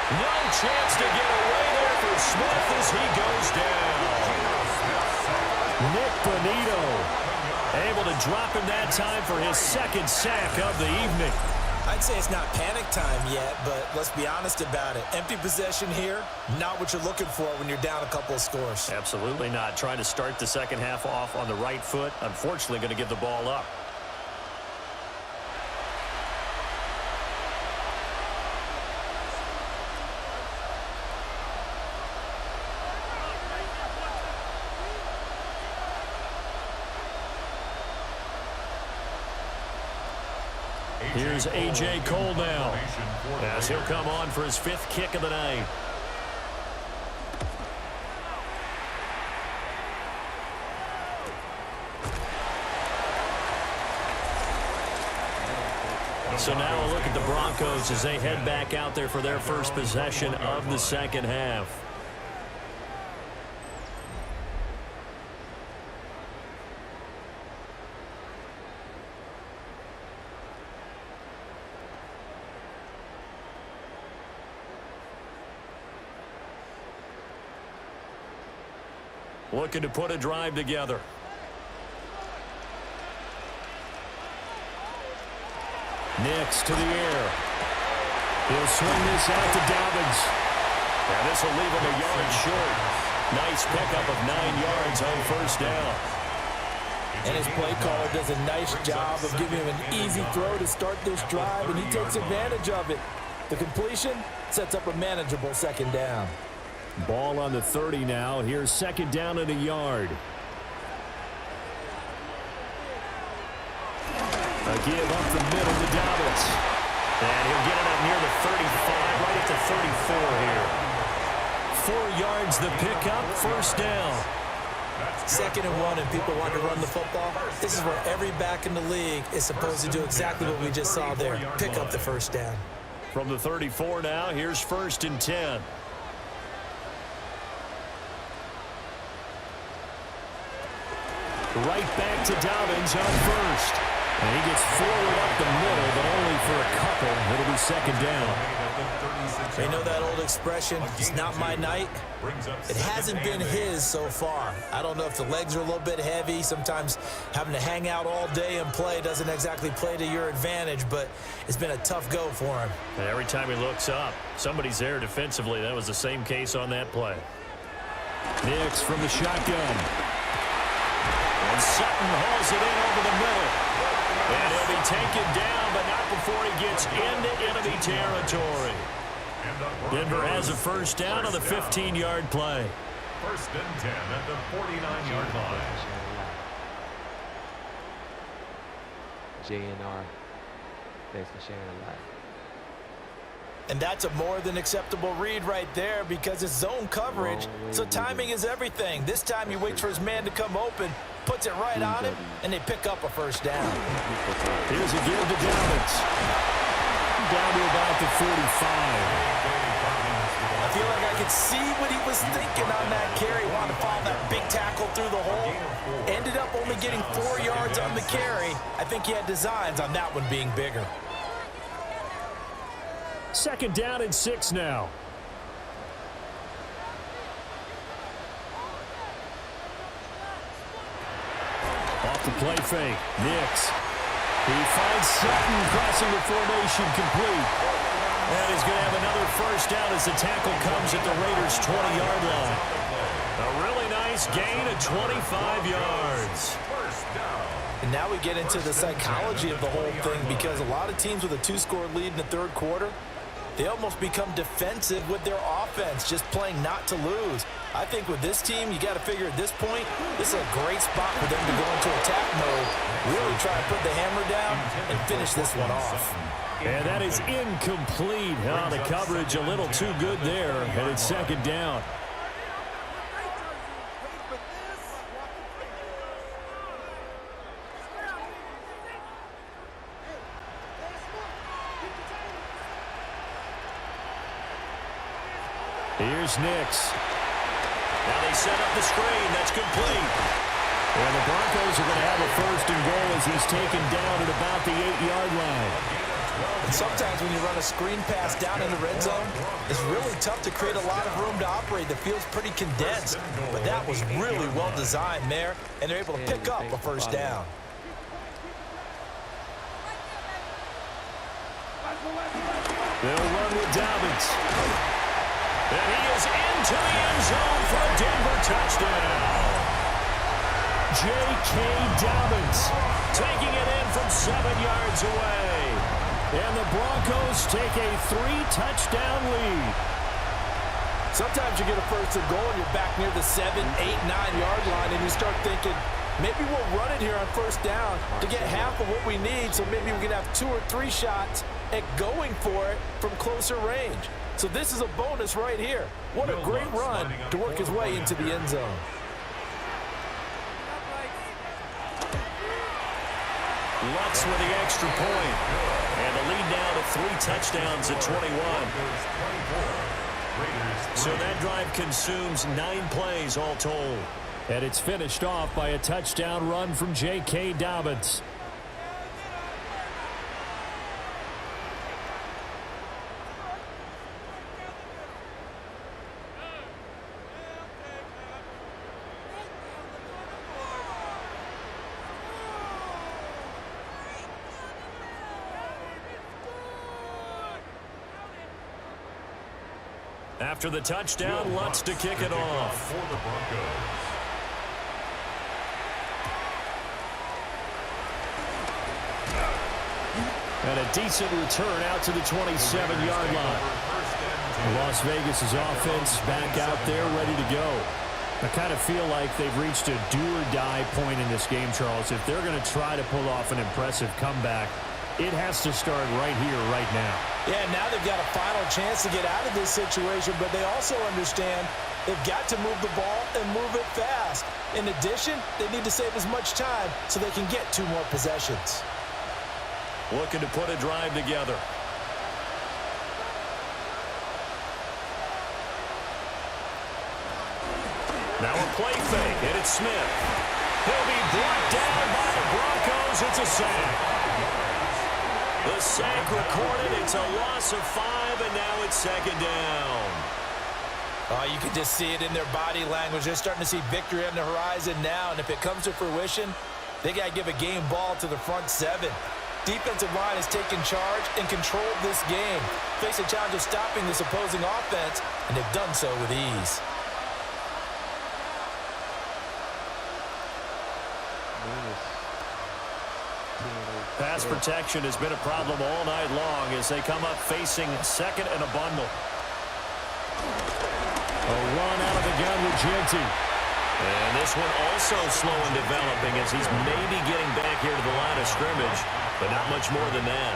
A: No chance to get away there for Smith as he goes down. Nick Bonito able to drop him that time for his 2nd sack of the evening.
B: I'd say it's not panic time yet, but let's be honest about it. Empty possession here, not what you're looking for when you're down a couple of scores.
A: Absolutely not. Trying to start the second half off on the right foot. Unfortunately, going to give the ball up. Here's A.J. Cole now, as he'll come on for his 5th kick of the night. So now a look at the Broncos as they head back out there for their first possession of the second half. Looking to put a drive together. Nix to the air. He'll swing this out to Dobbins. And this will leave him a yard short. Nice pickup of 9 yards on first down.
B: And his play caller does a nice job of giving him an easy throw to start this drive, and he takes advantage of it. The completion sets up a manageable second down.
A: Ball on the 30 now. Here's second down and a yard. A give up the middle to Dobbins. And he'll get it up near the 35, right at the 34 here. 4 yards the pickup, first down.
B: 2nd and 1, and people want to run the football. This is where every back in the league is supposed to do exactly what we just saw there. Pick up the first down.
A: From the 34 now, here's 1st and 10. Right back to Dobbins on first. And he gets forward up the middle, but only for a couple. It'll be second down.
B: You know that old expression, it's not my night? It hasn't been his so far. I don't know if the legs are a little bit heavy. Sometimes having to hang out all day and play doesn't exactly play to your advantage, but it's been a tough go for him.
A: And every time he looks up, somebody's there defensively. That was the same case on that play. Nix from the shotgun. And Sutton hauls it in over the middle. And he'll be taken down, but not before he gets into enemy territory. Denver has a first down on the 15-yard play.
C: 1st and 10 at the 49-yard line.
D: JNR, thanks for sharing a lot.
B: And that's a more than acceptable read right there because it's zone coverage, so timing is everything. This time he waits for his man to come open, puts it right on him, and they pick up a first down.
A: Here's a give to Dobbins. Down to about the 45.
B: I feel like I could see what he was thinking on that carry. Wanted to follow that big tackle through the hole. Ended up only getting 4 yards on the carry. I think he had designs on that one being bigger.
A: Second down and 6 now. Off the play fake. Nix. He finds Sutton crossing the formation complete. And he's going to have another first down as the tackle comes at the Raiders' 20-yard line. A really nice gain of 25 yards.
B: And now we get into the psychology of the whole thing because a lot of teams with a 2-score lead in the 3rd quarter, they almost become defensive with their offense, just playing not to lose. I think with this team, you got to figure at this point, this is a great spot for them to go into attack mode, really try to put the hammer down and finish this one off.
A: And that is incomplete. The coverage a little too good there, and it's second down. Here's Nix. Now they set up the screen. That's complete. And the Broncos are going to have a first and goal as he's taken down at about the 8-yard line.
B: And sometimes when you run a screen pass down in the red zone, it's really tough to create a lot of room to operate. The field's pretty condensed. But that was really well designed there, and they're able to pick up a first down.
A: They'll run with Dobbins. And he is into the end zone for a Denver touchdown. J.K. Dobbins taking it in from 7 yards away. And the Broncos take a 3-touchdown lead.
B: Sometimes you get a first and goal and you're back near the 7, 8, 9-yard line and you start thinking, Maybe we'll run it here on first down to get half of what we need, so maybe we can have 2 or 3 shots at going for it from closer range. So this is a bonus right here. What a great run to work his way into the end zone.
A: Lutz with the extra point. And the lead now to 3 touchdowns at 21. So that drive consumes 9 plays all told. And it's finished off by a touchdown run from J.K. Dobbins. After the touchdown, Lutz to kick it off.
C: For the Broncos.
A: And a decent return out to the 27-yard line. Las Vegas' offense back out there ready to go. I kind of feel like they've reached a do-or-die point in this game, Charles. If they're going to try to pull off an impressive comeback, it has to start right here, right now.
B: Yeah, now they've got a final chance to get out of this situation, but they also understand they've got to move the ball and move it fast. In addition, they need to save as much time so they can get 2 more possessions.
A: Looking to put a drive together. Now a play fake, and it's Smith. He'll be brought down by the Broncos. It's a sack. The sack recorded. It's a loss of 5, and now it's 2nd down.
B: Oh, you can just see it in their body language. They're starting to see victory on the horizon now, and if it comes to fruition, they got to give a game ball to the front 7. Defensive line has taken charge and controlled this game. Face a challenge of stopping this opposing offense, and they've done so with ease.
A: Pass protection has been a problem all night long as they come up facing 2nd and a bundle. A run out of the gun with Genty. And this one also slow in developing as he's maybe getting back here to the line of scrimmage, but not much more than that.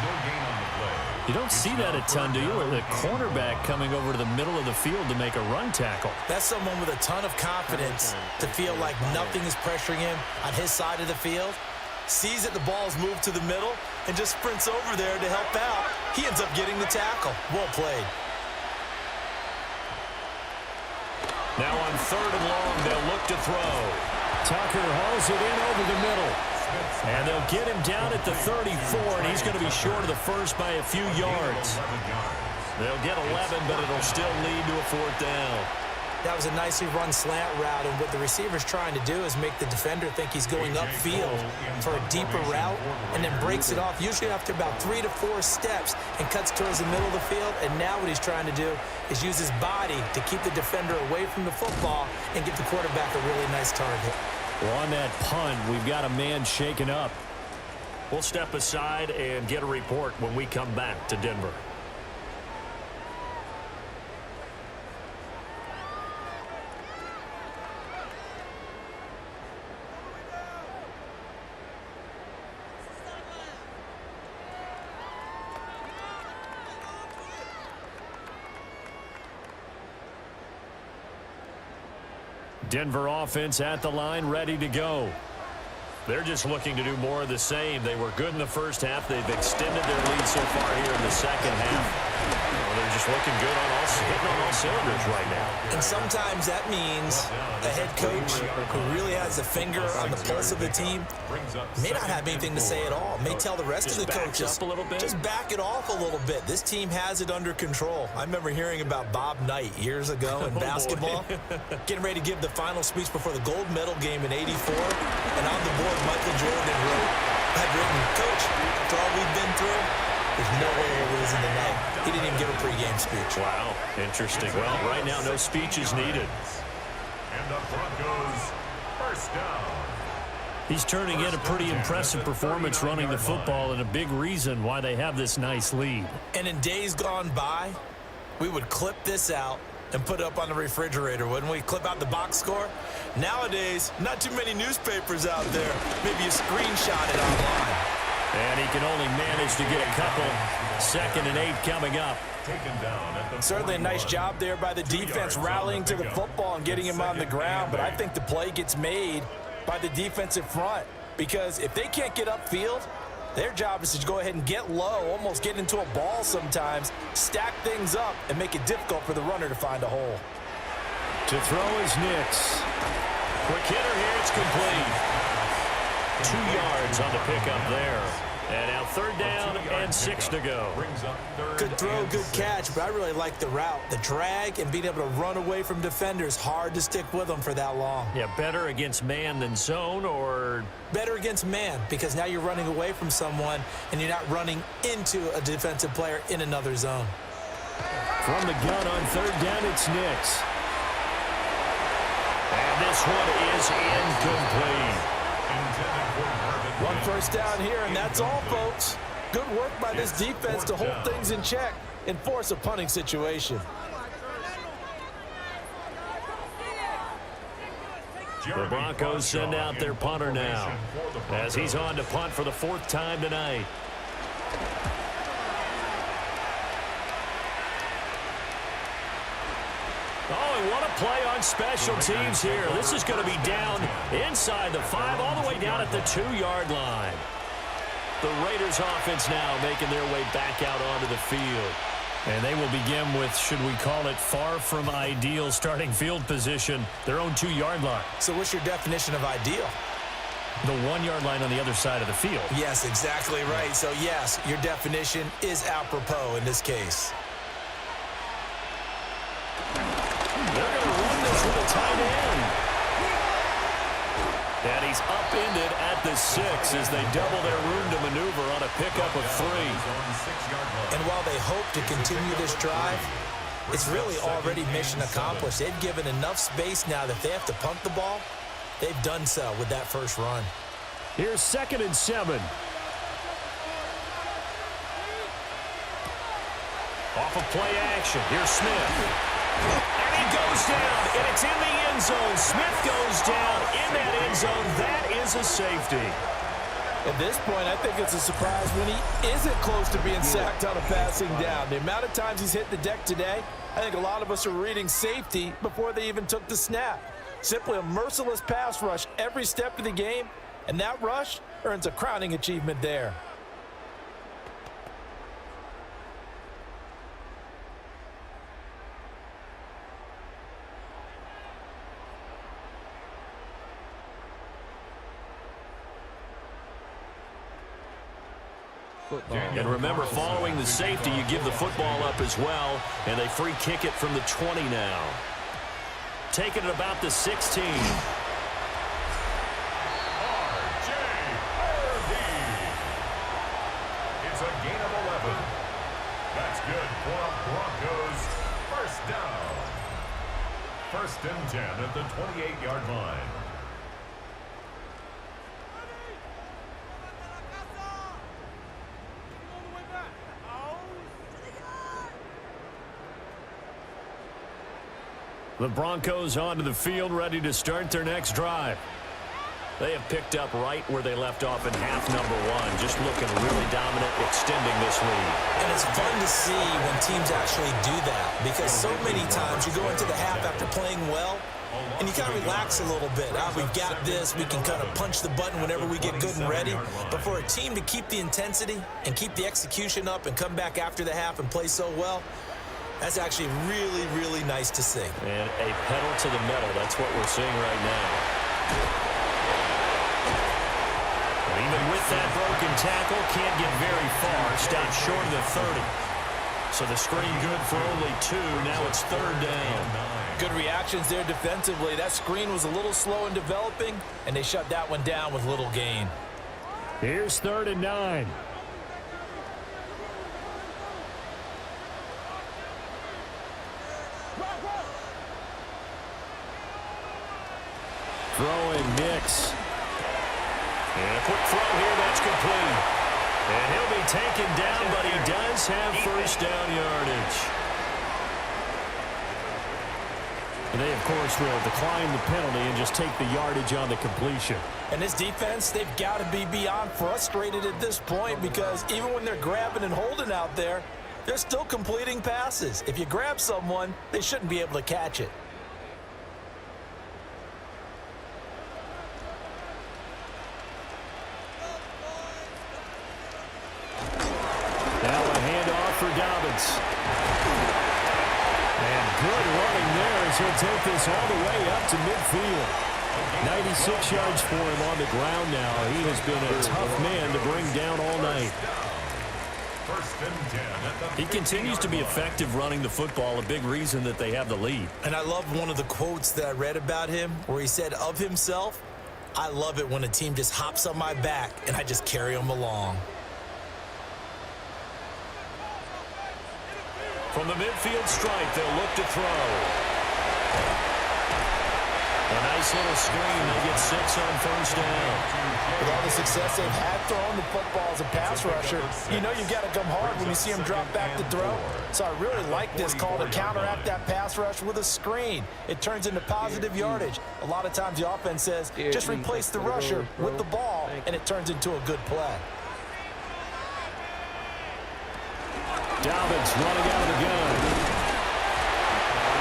C: No gain on the play.
A: You don't see that a ton, do you? With a cornerback coming over to the middle of the field to make a run tackle.
B: That's someone with a ton of confidence to feel like nothing is pressuring him on his side of the field. Sees that the ball's moved to the middle and just sprints over there to help out. He ends up getting the tackle. Well played.
A: Now on 3rd and long, they'll look to throw. Tucker hauls it in over the middle. And they'll get him down at the 34, and he's going to be short of the first by a few yards. They'll get 11, but it'll still lead to a 4th down.
B: That was a nicely run slant route, and what the receiver's trying to do is make the defender think he's going upfield for a deeper route and then breaks it off, usually after about 3 to 4 steps, and cuts towards the middle of the field. And now what he's trying to do is use his body to keep the defender away from the football and give the quarterback a really nice target.
A: Well, on that punt, we've got a man shaken up. We'll step aside and get a report when we come back to Denver. Denver offense at the line, ready to go. They're just looking to do more of the same. They were good in the first half. They've extended their lead so far here in the 2nd half. Well, they're just looking good hitting on all cylinders right now.
B: And sometimes that means a head coach who really has a finger on the pulse of the team may not have anything to say at all. May tell the rest of the coaches,
A: up a little bit.
B: just back it off a little bit. This team has it under control. I remember hearing about Bob Knight years ago in basketball, getting ready to give the final speech before the gold medal game in '84. And on the board, Michael Jordan had written, "Coach, after all we've been through, there's no way we're losing tonight." He didn't even give a pregame speech.
A: Wow, interesting. Well, right now, no speech is needed.
C: And the Broncos, 1st down.
A: He's turning in a pretty impressive performance running the football, and a big reason why they have this nice lead.
B: And in days gone by, we would clip this out and put it up on the refrigerator, wouldn't we? Clip out the box score. Nowadays, not too many newspapers out there. Maybe you screenshot it online.
A: And he can only manage to get a couple. 2nd and 8 coming up.
C: Taken down at the
B: Certainly a nice
C: 41.
B: job there by the
C: 2
B: defense,
C: yards on
B: rallying
C: the
B: to the
C: pickup.
B: football and getting him on the
C: 2nd
B: ground.
C: and
B: But I
C: 8.
B: think the play gets made by the defensive front, because if they can't get upfield, their job is to go ahead and get low, almost get into a ball sometimes, stack things up, and make it difficult for the runner to find a hole.
A: To throw is Nix. Quick hitter here, it's complete. 2 yards on the pickup there. And now 3rd down and 6 to go.
C: Brings up 3rd
B: Good throw,
C: and
B: good
C: 6.
B: catch, but I really like the route. The drag and being able to run away from defenders, hard to stick with them for that long.
A: Yeah, better against man than zone, or
B: Better against man, because now you're running away from someone and you're not running into a defensive player in another zone.
A: from the gun on 3rd down, it's Nix. And this one is incomplete.
B: One first down here, and that's all, folks. Good work by this defense to hold things in check and force a punting situation.
A: The Broncos send out their punter now, as he's on to punt for the 4th time tonight. Oh, and what a play on special teams here. This is going to be down inside the 5, all the way down at the 2-yard line. The Raiders offense now making their way back out onto the field. And they will begin with, should we call it, far from ideal starting field position, their own 2-yard line.
B: So what's your definition of ideal?
A: The 1-yard line on the other side of the field.
B: Yes, exactly right. So, yes, your definition is apropos in this case.
A: They're going to run this with a tight end. And he's upended at the 6 as they double their room to maneuver on a pickup of 3.
B: And while they hope to continue this drive, it's really already mission accomplished. They've given enough space now that they have to punt the ball. They've done so with that first run.
A: Here's 2nd and 7. Off of play action. Here's Smith. And he goes down, and it's in the end zone. Smith goes down in that end zone. That is a safety.
B: At this point, I think it's a surprise when he isn't close to being sacked on a passing down. The amount of times he's hit the deck today, I think a lot of us are reading safety before they even took the snap. Simply a merciless pass rush every step of the game, and that rush earns a crowning achievement there.
A: And remember, following the safety, you give the football up as well, and they free kick it from the 20 now. Taking it about the 16.
C: It's a gain of 11. That's good for Broncos. First down. 1st and 10 at the 28-yard line.
A: The Broncos onto the field, ready to start their next drive. They have picked up right where they left off in half number 1, just looking really dominant, extending this lead.
B: And it's fun to see when teams actually do that, because so many times you go into the half after playing well, and you kind of relax a little bit. We've got this. We can kind of punch the button whenever we get good and ready. But for a team to keep the intensity and keep the execution up and come back after the half and play so well, that's actually really, really nice to see.
A: And a pedal to the metal. That's what we're seeing right now. And even with that broken tackle, can't get very far. Stopped short of the 30. So the screen good for only 2. Now it's 3rd down.
B: Good reactions there defensively. That screen was a little slow in developing, and they shut that one down with little gain.
A: Here's 3rd and 9. Throwing Nix. And a quick throw here, that's complete. And he'll be taken down, but he does have first down yardage. And they, of course, will decline the penalty and just take the yardage on the completion.
B: And this defense, they've got to be beyond frustrated at this point because even when they're grabbing and holding out there, they're still completing passes. If you grab someone, they shouldn't be able to catch it.
A: Now a handoff for Dobbins. And good running there as he'll take this all the way up to midfield. 96 yards for him on the ground now. He has been a tough man to bring down all night. He continues to be effective running the football, a big reason that they have the lead.
B: And I love one of the quotes that I read about him where he said of himself, "I love it when a team just hops on my back and I just carry them along."
A: From the midfield stripe, they'll look to throw. A nice little screen. They get 6 on first down.
B: With all the success they've had throwing the football as a pass rusher, you know you've got to come hard when you see him drop back to throw. So I really like this call to counteract that pass rush with a screen. It turns into positive yardage. A lot of times the offense says, just replace the rusher with the ball, and it turns into a good play.
A: Dobbins running out of the gun.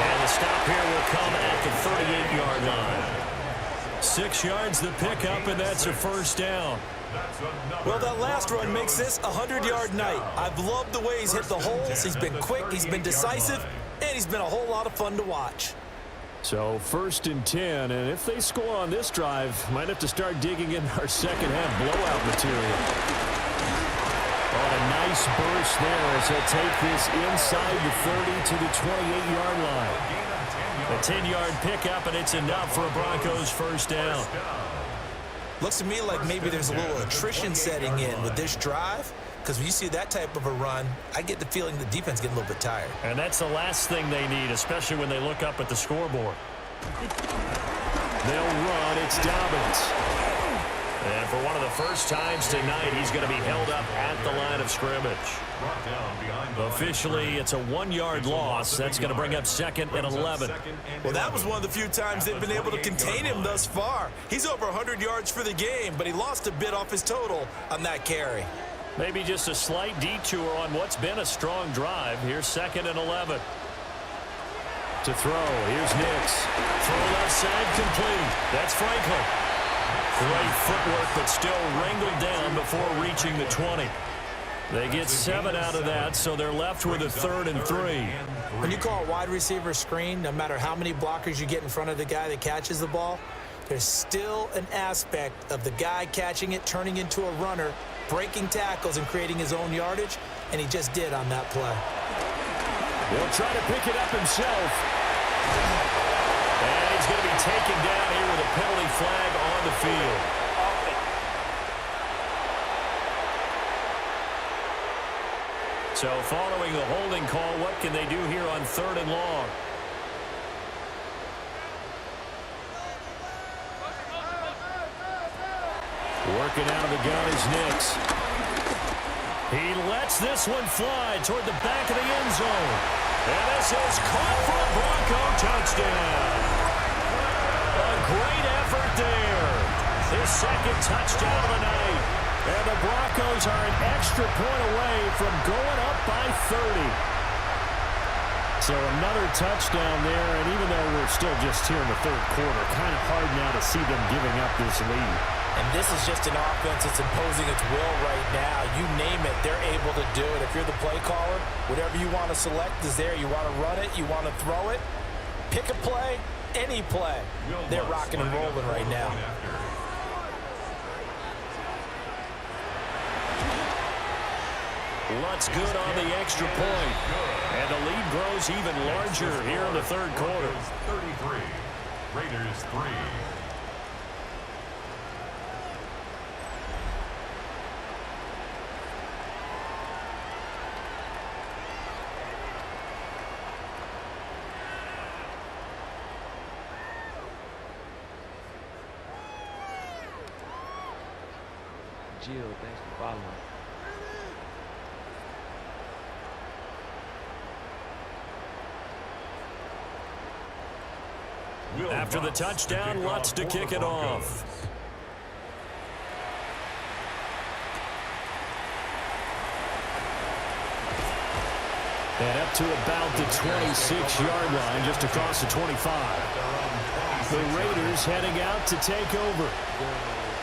A: And the stop here will come at the 38-yard line. 6 yards the pickup, and that's a first down.
B: Well, that last run makes this a 100-yard night. I've loved the way he's hit the holes. He's been quick, he's been decisive, and he's been a whole lot of fun to watch.
A: So 1st and 10, and if they score on this drive, might have to start digging in our second half blowout material. On a nice burst there as he'll take this inside the 30 to the 28-yard line. A 10-yard pickup, and it's enough for a Broncos first down.
B: Looks to me like maybe there's a little attrition setting in with this drive, because when you see that type of a run, I get the feeling the defense getting a little bit tired.
A: And that's the last thing they need, especially when they look up at the scoreboard. They'll run. It's Dobbins. And for one of the first times tonight, he's going to be held up at the line of scrimmage. Officially, it's a 1-yard loss. That's going to bring up 2nd and 11.
B: Well, that was one of the few times they've been able to contain him thus far. He's over 100 yards for the game, but he lost a bit off his total on that carry.
A: Maybe just a slight detour on what's been a strong drive. Here's 2nd and 11. To throw, here's Nix. Throw left side complete. That's Franklin. Great footwork, but still wrangled down before reaching the 20. They get 7 out of that, so they're left with a 3rd and 3.
B: When you call a wide receiver screen, no matter how many blockers you get in front of the guy that catches the ball, there's still an aspect of the guy catching it, turning into a runner, breaking tackles and creating his own yardage, and he just did on that play.
A: He'll try to pick it up himself. And he's going to be taken down here with a penalty flag on the field. So following the holding call, what can they do here on 3rd and long? Working out of the gun is Nix. He lets this one fly toward the back of the end zone. And this is caught for a Bronco touchdown. A great effort there. His 2nd touchdown of the night. And the Broncos are an extra point away from going up by 30. So another touchdown there, and even though we're still just here in the 3rd quarter, kind of hard now to see them giving up this lead.
B: And this is just an offense that's imposing its will right now. You name it, they're able to do it. If you're the play caller, whatever you want to select is there. You want to run it, you want to throw it, pick a play, any play. They're rocking and rolling right now.
A: Looks good on the extra point. And the lead grows even larger here in the 3rd quarter.
C: 33, Raiders 3.
D: Jill, thanks for following.
A: After the touchdown, Lutz to kick it off. And up to about the 26-yard line, just across the 25. The Raiders heading out to take over.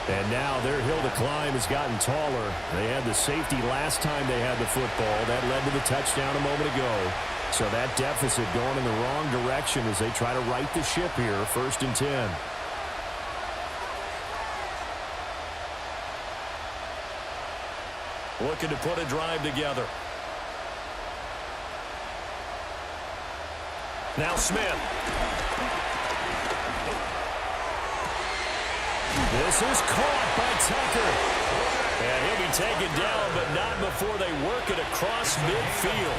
A: And now their hill to climb has gotten taller. They had the safety last time they had the football. That led to the touchdown a moment ago. So that deficit going in the wrong direction as they try to right the ship here. 1st and 10. Looking to put a drive together. Now Smith. This is caught by Tucker. And he'll be taken down, but not before they work it across midfield.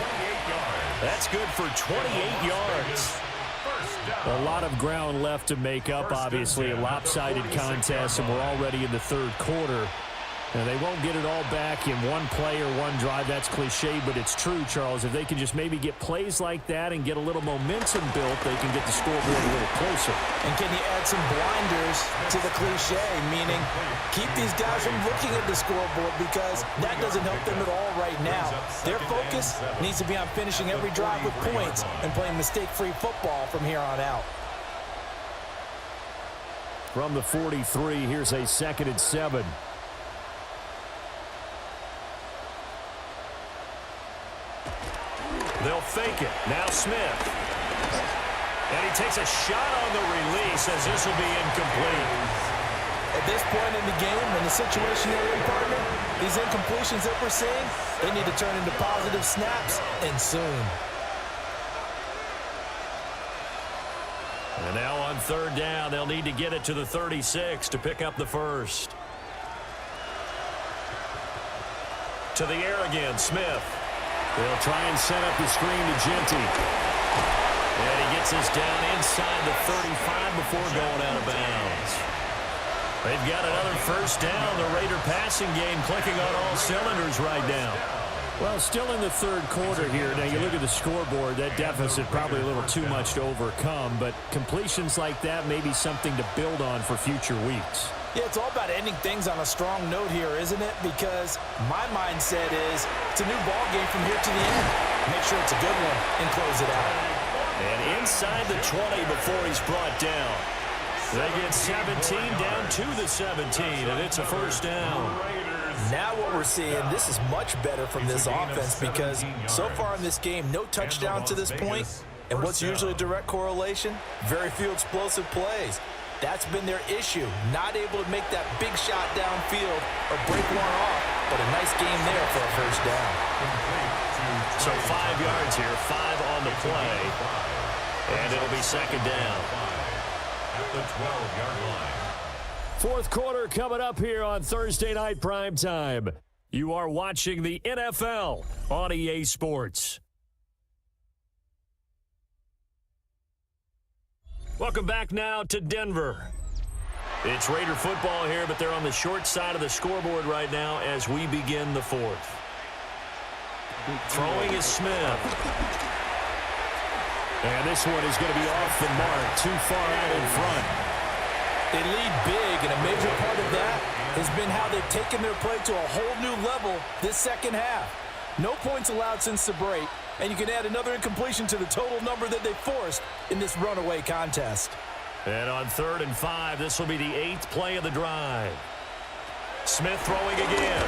A: That's good for 28 yards. A lot of ground left to make up, obviously. A lopsided contest, and we're already in the 3rd quarter. And they won't get it all back in one play or one drive. That's cliche, but it's true, Charles. If they can just maybe get plays like that and get a little momentum built, they can get the scoreboard a little closer.
B: And can you add some blinders to the cliche, meaning keep these guys from looking at the scoreboard because that doesn't help them at all right now. Their focus needs to be on finishing every drive with points and playing mistake-free football from here on out.
A: From the 43, here's a 2nd and 7. They'll fake it. Now Smith. And he takes a shot on the release as this will be incomplete.
B: At this point in the game, in the situation they're in, partner, these incompletions that we're seeing, they need to turn into positive snaps, and soon.
A: And now on 3rd down, they'll need to get it to the 36 to pick up the 1st. To the air again, Smith. They'll try and set up the screen to Genty. And he gets this down inside the 35 before going out of bounds. They've got another 1st down. The Raider passing game clicking on all cylinders right now. Well, still in the 3rd quarter here. Now, you look at the scoreboard, that deficit probably a little too much to overcome, but completions like that may be something to build on for future weeks.
B: Yeah, it's all about ending things on a strong note here, isn't it? Because my mindset is it's a new ball game from here to the end. Make sure it's a good one and close it out.
A: And inside the 20 before he's brought down. They get 17 down to the 17, and it's a 1st down.
B: Now what we're seeing, this is much better from this offense because so far in this game, no touchdown to this point. And what's usually a direct correlation? Very few explosive plays. That's been their issue, not able to make that big shot downfield or break one off, but a nice game there for a 1st down.
A: So 5 yards here, 5 on the play, and it'll be 2nd down.
C: At the 12-yard line.
A: 4th quarter coming up here on Thursday Night Primetime. You are watching the NFL on EA Sports. Welcome back now to Denver. It's Raider football here, but they're on the short side of the scoreboard right now as we begin the 4th. Throwing is Smith. And this one is going to be off the mark, too far out in front.
B: They lead big, and a major part of that has been how they've taken their play to a whole new level this 2nd half. No points allowed since the break, and you can add another incompletion to the total number that they forced in this runaway contest.
A: And on 3rd and 5, this will be the 8th play of the drive. Smith throwing again.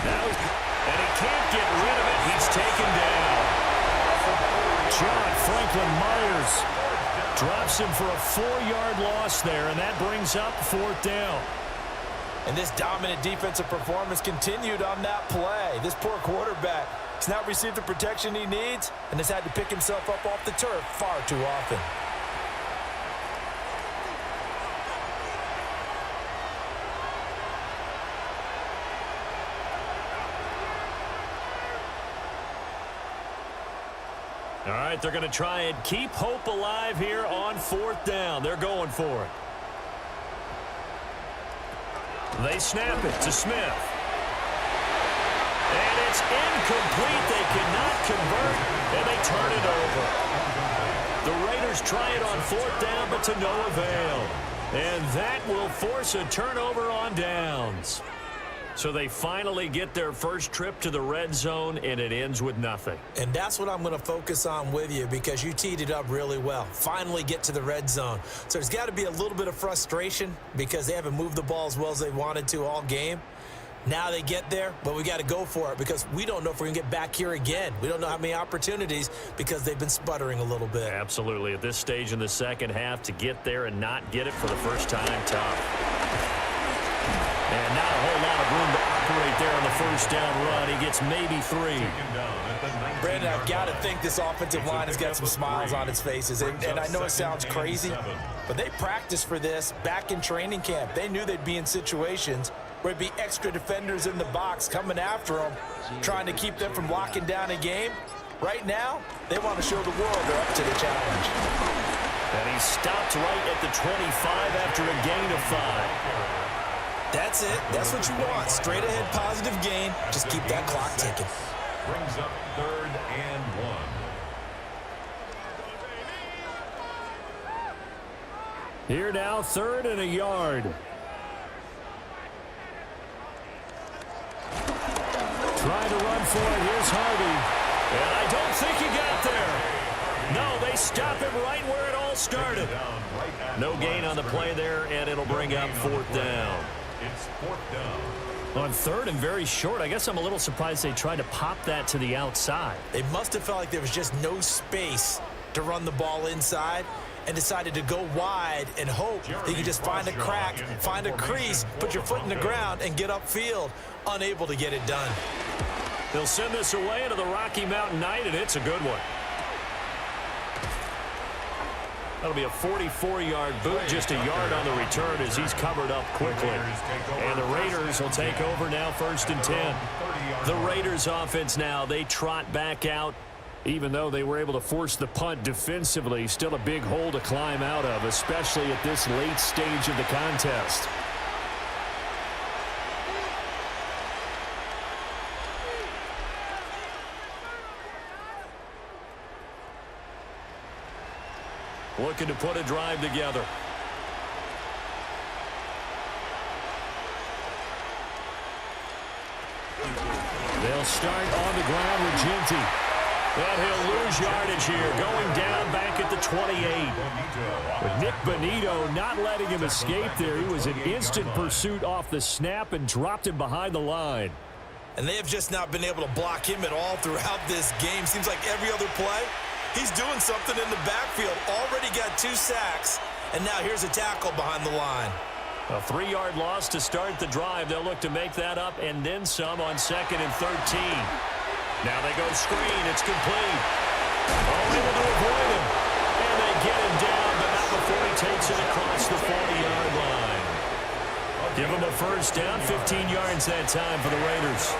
A: Now, and he can't get rid of it. He's taken down. John Franklin Myers drops him for a 4-yard loss there, and that brings up 4th down.
B: And this dominant defensive performance continued on that play. This poor quarterback has not received the protection he needs and has had to pick himself up off the turf far too often.
A: All right, they're going to try and keep hope alive here on 4th down. They're going for it. They snap it to Smith. And it's incomplete. They cannot convert, and they turn it over. The Raiders Broncos try it on fourth down, but to no avail. And that will force a turnover on downs. So they finally get their first trip to the red zone, and it ends with nothing.
B: And that's what I'm going to focus on with you, because you teed it up really well. Finally get to the red zone. So there's got to be a little bit of frustration because they haven't moved the ball as well as they wanted to all game. Now they get there, but we got to go for it because we don't know if we're going to get back here again. We don't know how many opportunities because they've been sputtering a little bit.
A: Absolutely. At this stage in the second half, to get there and not get it for the first time, tough. And not a whole lot of room to operate there on the first down run. He gets maybe 3.
B: Brandon, I've got to think this offensive line has got some smiles on its faces. And I know it sounds crazy, but they practiced for this back in training camp. They knew they'd be in situations where it'd be extra defenders in the box coming after them, trying to keep them from locking down a game. Right now, they want to show the world they're up to the challenge.
A: And he stopped right at the 25 after a gain of 5.
B: That's it. That's what you want. Straight ahead positive gain. Just keep that clock ticking.
C: Brings up 3rd and 1.
A: Here now, 3rd and a yard. Trying to run for it. Here's Hardy. And I don't think he got there. No, they stop him right where it all started. No gain on the play there, and it'll bring up 4th down.
C: It's 4th down.
A: On 3rd and very short, I guess I'm a little surprised they tried to pop that to the outside.
B: They must have felt like there was just no space to run the ball inside and decided to go wide and hope that you could just find a crack, find a crease, put your foot in the ground, and get upfield. Unable to get it done.
A: They'll send this away into the Rocky Mountain Night, and it's a good one. That'll be a 44-yard boot, just a yard on the return as he's covered up quickly. And the Raiders will take over now, 1st and 10. The Raiders offense now, they trot back out. Even though they were able to force the punt defensively, still a big hole to climb out of, especially at this late stage of the contest. Looking to put a drive together. They'll start on the ground with Ginty. And he'll lose yardage here, going down back at the 28. But Nick Bonito not letting him escape there. He was in instant pursuit off the snap and dropped him behind the line.
B: And they have just not been able to block him at all throughout this game. Seems like every other play, he's doing something in the backfield. Already got 2 sacks, and now here's a tackle behind the line.
A: A 3-yard loss to start the drive. They'll look to make that up and then some on 2nd and 13. Now they go screen. It's complete. Oh, able to avoid him. And they get him down, but not before he takes it across the 40-yard line. Give him a first down, 15 yards that time for the Raiders.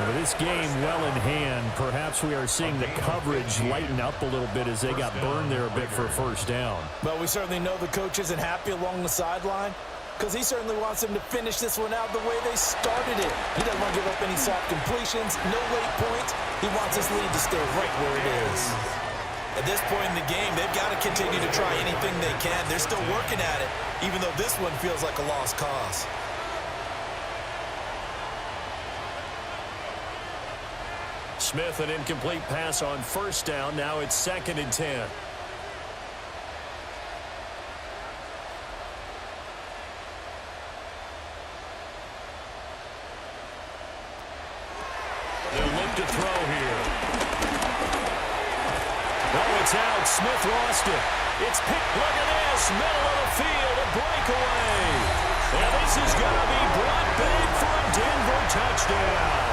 A: With this game well in hand, perhaps we are seeing the coverage lighten up a little bit as they got burned there a bit for a first down.
B: Well, we certainly know the coach isn't happy along the sideline because he certainly wants them to finish this one out the way they started it. He doesn't want to give up any soft completions, no late points. He wants his lead to stay right where it is. At this point in the game, they've got to continue to try anything they can. They're still working at it, even though this one feels like a lost cause.
A: Smith, an incomplete pass on first down. Now it's 2nd and 10. They'll look to throw here. Oh, it's out. Smith lost it. It's picked. Look at this. Middle of the field. A breakaway. And this is going to be brought back for a Denver touchdown.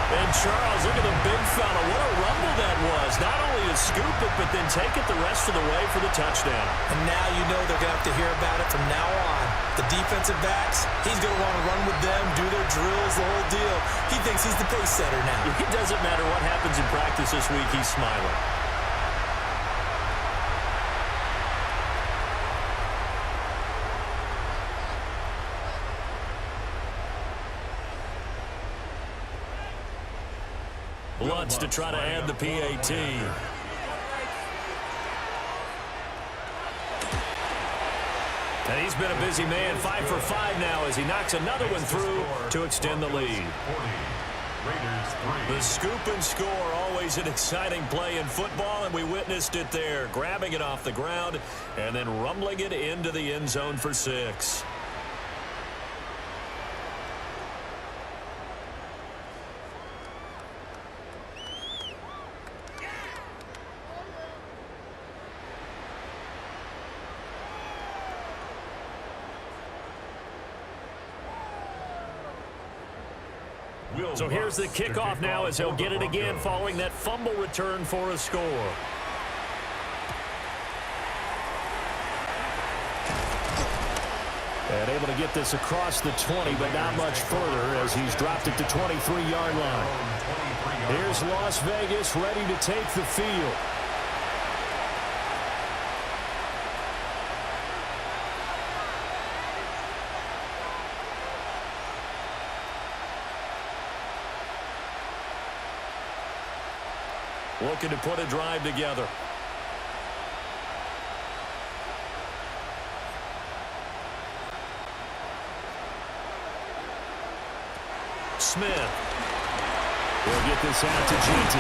A: And Charles, look at the big fella. What a rumble that was. Not only to scoop it, but then take it the rest of the way for the touchdown.
B: And now you know they're going to have to hear about it from now on. The defensive backs, he's going to want to run with them, do their drills, the whole deal. He thinks he's the pace setter now.
A: It doesn't matter what happens in practice this week. He's smiling. Lutz to try to add the PAT. And he's been a busy man, 5 for 5 now as he knocks another one through to extend the lead. The scoop and score, always an exciting play in football, and we witnessed it there, grabbing it off the ground and then rumbling it into the end zone for 6. So here's the kickoff now as he'll get it again following that fumble return for a score. And able to get this across the 20, but not much further as he's dropped it to 23-yard line. Here's Las Vegas ready to take the field. Looking to put a drive together. Smith will get this out to GT.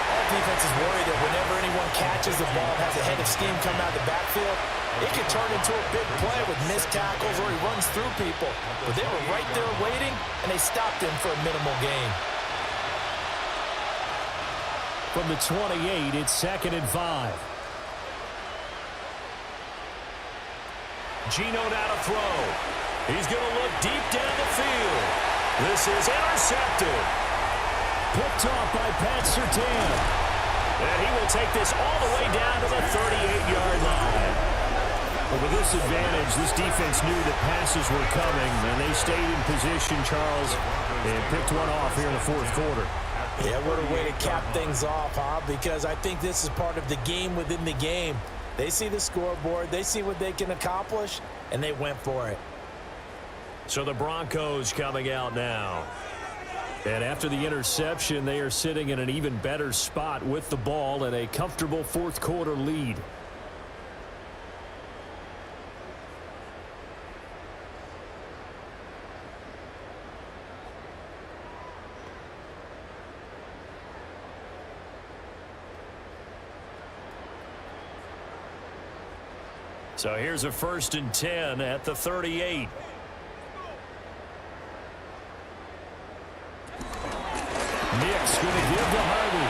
B: All defenses worry that whenever anyone catches the ball and has a head of steam coming out of the backfield, it can turn into a big play with missed tackles or he runs through people. But they were right there waiting, and they stopped him for a minimal gain.
A: From the 28, it's 2nd and 5. Geno now to throw. He's going to look deep down the field. This is intercepted. Picked off by Pat Surtain. And he will take this all the way down to the 38-yard line. Well, with this advantage, this defense knew that passes were coming, and they stayed in position, Charles, and picked one off here in the 4th quarter.
B: Yeah, what a way to cap things off, huh? Because I think this is part of the game within the game. They see the scoreboard, they see what they can accomplish, and they went for it.
A: So the Broncos coming out now. And after the interception, they are sitting in an even better spot with the ball and a comfortable 4th quarter lead. So here's a 1st and 10 at the 38. Nick's going to give to Harvey.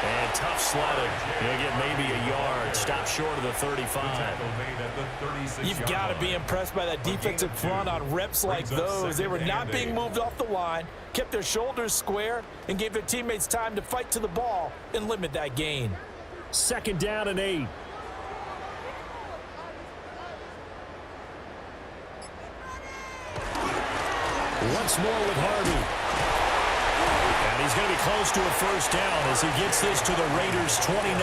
A: And tough sledding. He'll get maybe a yard. Stop short of the 35.
B: You've got to be impressed by that defensive front on reps like those. They were not being moved off the line, kept their shoulders square, and gave their teammates time to fight to the ball and limit that gain.
A: 2nd down and 8. Once more with Harvey. And he's going to be close to a 1st down as he gets this to the Raiders' 29.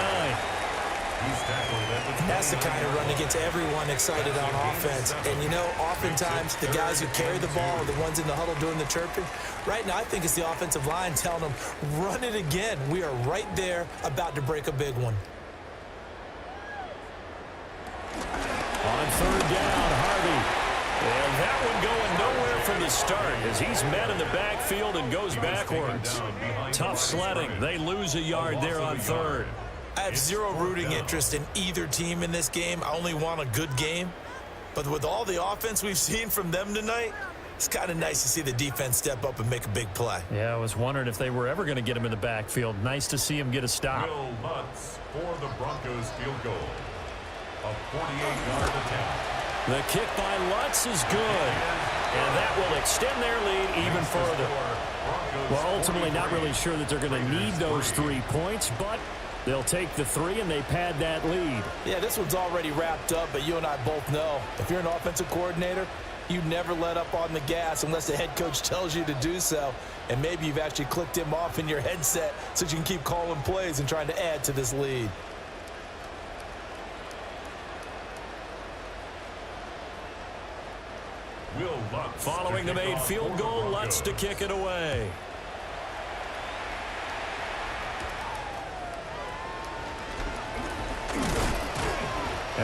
B: That's the kind of run that gets everyone excited on offense. And, you know, oftentimes the guys who carry the ball are the ones in the huddle doing the chirping. Right now, I think it's the offensive line telling them, run it again. We are right there about to break a big one.
A: On 3rd down, Harvey. And that one going nowhere from the start as he's met in the backfield and goes backwards. Tough sledding. They lose a yard there on 3rd.
B: I have zero rooting interest in either team in this game. I only want a good game. But with all the offense we've seen from them tonight, it's kind of nice to see the defense step up and make a big play.
A: Yeah, I was wondering if they were ever going to get him in the backfield. Nice to see him get a stop.
C: Will Lutz for the Broncos field goal. A 48-yard attempt.
A: The kick by Lutz is good, and that will extend their lead even further. Well, ultimately not really sure that they're going to need those 3 points, but they'll take the 3 and they pad that lead.
B: Yeah, this one's already wrapped up, but you and I both know if you're an offensive coordinator, you never let up on the gas unless the head coach tells you to do so, and maybe you've actually clicked him off in your headset so you can keep calling plays and trying to add to this lead.
A: Following the made field goal, Lutz to kick it away.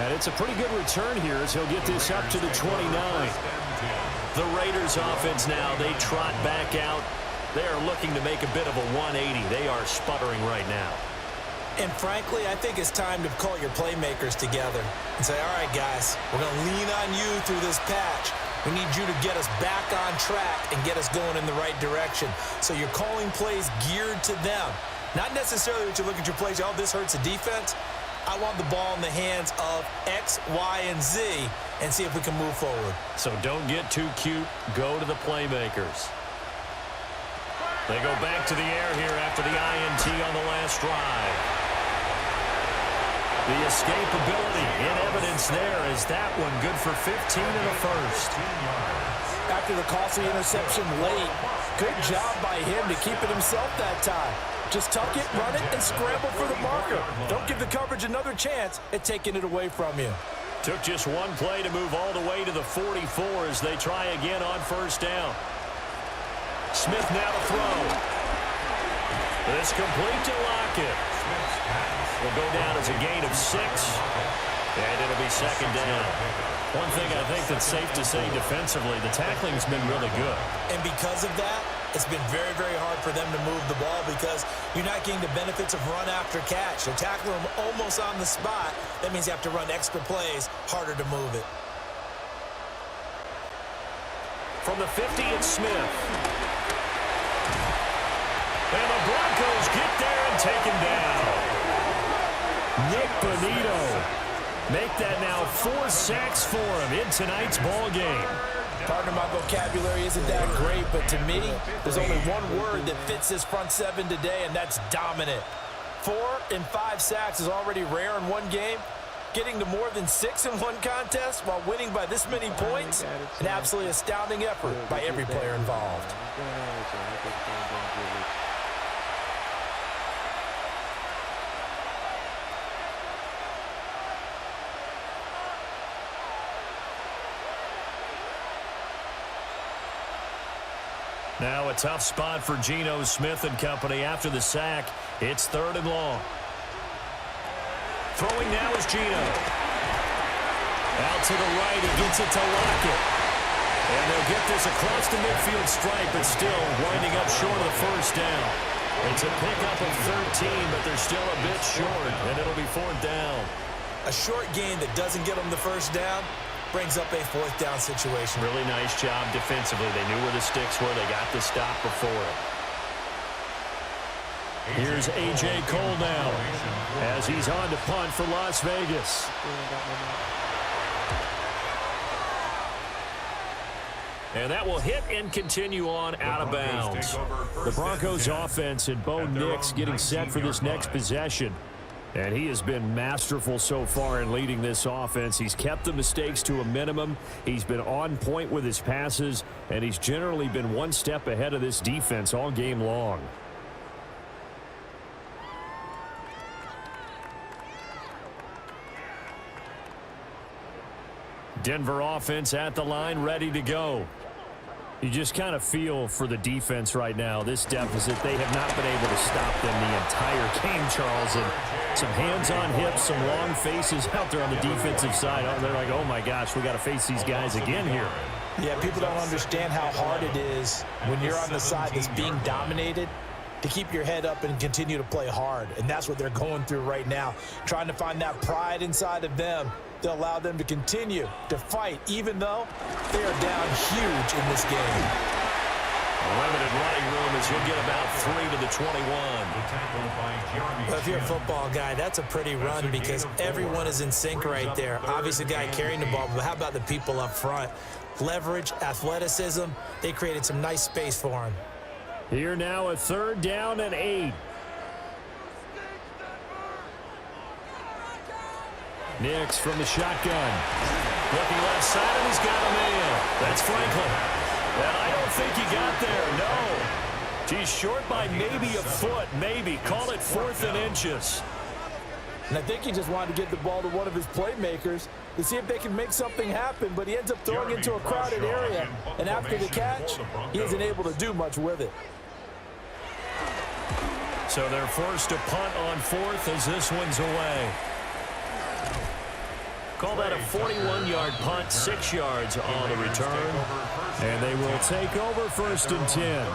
A: And it's a pretty good return here as he'll get this up to the 29. The Raiders offense now, they trot back out. They are looking to make a bit of a 180. They are sputtering right now.
B: And frankly, I think it's time to call your playmakers together and say, all right, guys, we're going to lean on you through this patch. We need you to get us back on track and get us going in the right direction. So you're calling plays geared to them. Not necessarily that you look at your plays, oh, this hurts the defense. I want the ball in the hands of X, Y, and Z and see if we can move forward.
A: So don't get too cute. Go to the playmakers. They go back to the air here after the INT on the last drive. The escapability in evidence there is that one good for 15 in the first.
B: After the costly interception late, good job by him to keep it himself that time. Just tuck it, run it, and scramble for the marker. Don't give the coverage another chance at taking it away from you.
A: Took just one play to move all the way to the 44 as they try again on first down. Smith now to throw. It's complete to Lockett. Will go down as a gain of 6, and it'll be second down. One thing I think that's safe to say defensively, the tackling's been really good.
B: And because of that, it's been very, very hard for them to move the ball because you're not getting the benefits of run after catch. They're tackling them almost on the spot. That means you have to run extra plays, harder to move it.
A: From the 50, it's Smith. And the Broncos get there and take him down. Nick Bonito make that now 4 sacks for him in tonight's ball game.
B: Partner, my vocabulary isn't that great, but to me, there's only one word that fits this front seven today, and that's dominant. 4 and 5 sacks is already rare in one game. Getting to more than 6 in one contest while winning by this many points, an absolutely astounding effort by every player involved.
A: Now a tough spot for Geno Smith and company after the sack. It's 3rd and long. Throwing now is Geno. Out to the right, he gets it to Lockett. And they'll get this across the midfield stripe, but still winding up short of the first down. It's a pickup of 13, but they're still a bit short, and it'll be 4th down.
B: A short gain that doesn't get them the first down brings up a 4th down situation.
A: Really nice job defensively. They knew where the sticks were. They got the stop before it. Here's A.J. Cole now as he's on to punt for Las Vegas. And that will hit and continue on out of bounds. The Broncos offense and Bo Nix getting set for this next possession. And he has been masterful so far in leading this offense. He's kept the mistakes to a minimum. He's been on point with his passes, and he's generally been one step ahead of this defense all game long. Denver offense at the line, ready to go. You just kind of feel for the defense right now, this deficit. They have not been able to stop them the entire game, Charles. And some hands on hips, some long faces out there on the defensive side. Oh, they're like, oh, my gosh, we got to face these guys again here.
B: Yeah, people don't understand how hard it is when you're on the side that's being dominated to keep your head up and continue to play hard. And that's what they're going through right now, trying to find that pride inside of them to allow them to continue to fight, even though they are down huge in this game.
A: Limited running room as he'll get about 3 to the 21.
B: Well, if you're a football guy, that's a pretty run because everyone is in sync right there. Obviously, the guy carrying the ball, but how about the people up front? Leverage, athleticism, they created some nice space for him.
A: Here now a 3rd down and 8. Nix from the shotgun. Looking left side, and he's got a man. That's Franklin. And I don't think he got there, no. He's short by maybe a foot, maybe. Call it 4th and inches.
B: And I think he just wanted to get the ball to one of his playmakers to see if they can make something happen, but he ends up throwing into a crowded area. And after the catch, he isn't able to do much with it.
A: So they're forced to punt on 4th as this one's away. Call that a 41-yard punt, 6 yards on the return. And they will take over 1st and 10.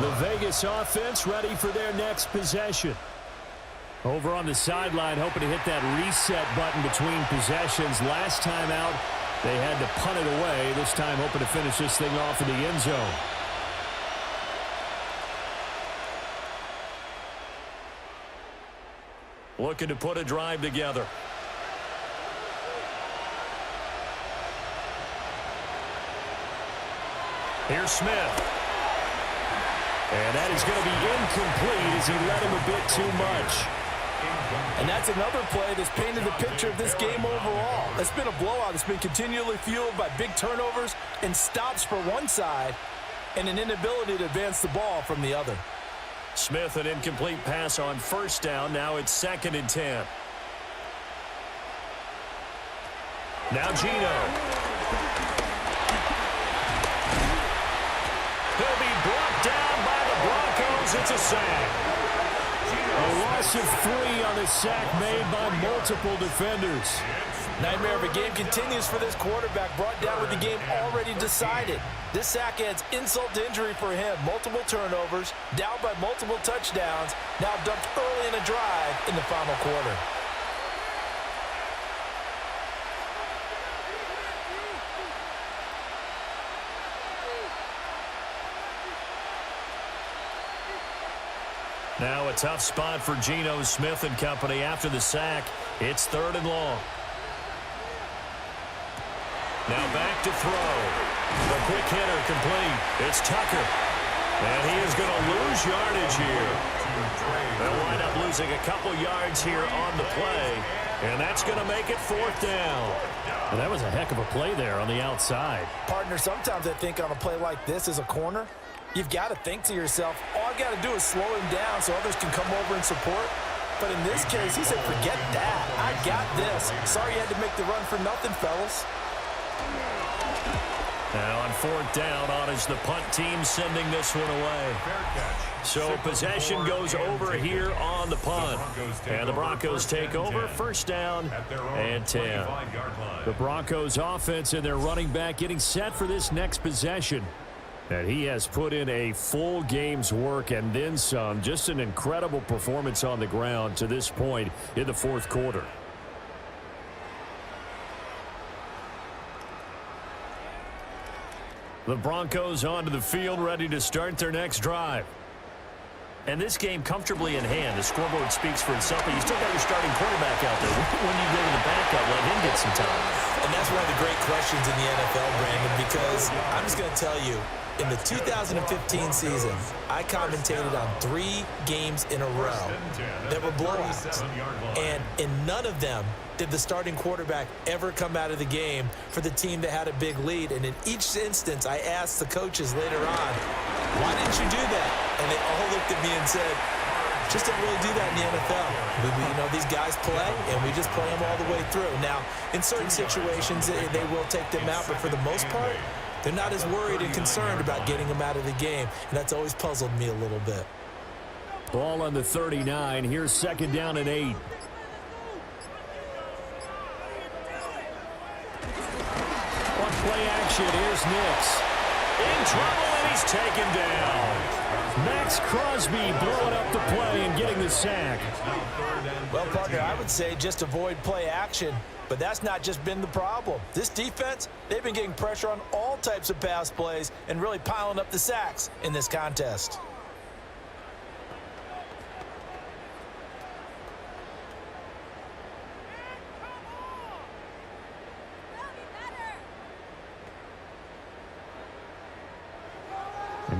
A: The Vegas offense ready for their next possession. Over on the sideline, hoping to hit that reset button between possessions. Last time out, they had to punt it away. This time, hoping to finish this thing off in the end zone. Looking to put a drive together. Here's Smith. And that is going to be incomplete as he led him a bit too much.
B: And that's another play that's painted the picture of this game overall. It's been a blowout. It's been continually fueled by big turnovers and stops for one side and an inability to advance the ball from the other.
A: Smith, an incomplete pass on 1st down. Now it's 2nd and 10. Now Geno. He'll be brought down by the Broncos. It's a sack. A loss of 3 on the sack made by multiple defenders.
B: Nightmare of a game continues for this quarterback, brought down with the game already decided. This sack adds insult to injury for him. Multiple turnovers, down by multiple touchdowns, now dumped early in a drive in the final quarter.
A: Now a tough spot for Geno Smith and company after the sack. It's 3rd and long. Now back to throw. The quick hitter complete. It's Tucker. And he is going to lose yardage here. They'll wind up losing a couple yards here on the play. And that's going to make it 4th down.
D: Well, that was a heck of a play there on the outside.
B: Partner, sometimes I think on a play like this as a corner, you've got to think to yourself, all I got to do is slow him down so others can come over and support. But in this case, he said, forget that. I got this. Sorry you had to make the run for nothing, fellas.
A: Now on 4th down, on is the punt team sending this one away. So possession goes over here on the punt. And the Broncos take over 1st down and 10. The Broncos offense and their running back getting set for this next possession. And he has put in a full game's work and then some. Just an incredible performance on the ground to this point in the 4th quarter. The Broncos onto the field, ready to start their next drive. And this game comfortably in hand. The scoreboard speaks for itself, but you still got your starting quarterback out there. When you go to the backup, let him get some time.
B: And that's one of the great questions in the NFL, Brandon, because I'm just going to tell you, in the 2015 season, I commentated on 3 games in a row that were blowouts. And in none of them did the starting quarterback ever come out of the game for the team that had a big lead. And in each instance, I asked the coaches later on, why didn't you do that? And they all looked at me and said, just don't really do that in the NFL. These guys play, and we just play them all the way through. Now, in certain situations, they will take them out, but for the most part, they're not as worried and concerned about getting them out of the game, and that's always puzzled me a little bit.
A: Ball on the 39. Here's 2nd down and 8. On play action, here's Nix. In trouble, and he's taken down. Max Crosby blowing up the play and getting the sack.
B: Well, partner, I would say just avoid play action, but that's not just been the problem. This defense, they've been getting pressure on all types of pass plays and really piling up the sacks in this contest.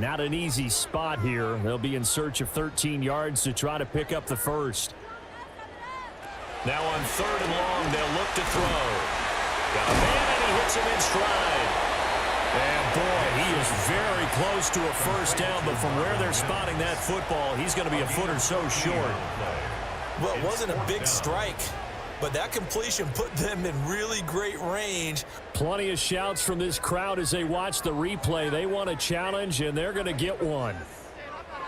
A: Not an easy spot here. They'll be in search of 13 yards to try to pick up the first. Now on 3rd and long, they'll look to throw. Got a man, and he hits him in stride. And boy, he is very close to a first down, but from where they're spotting that football, he's going to be a foot or so short.
B: Well, it wasn't a big strike, but that completion put them in really great range.
A: Plenty of shouts from this crowd as they watch the replay. They want a challenge, and they're going to get one.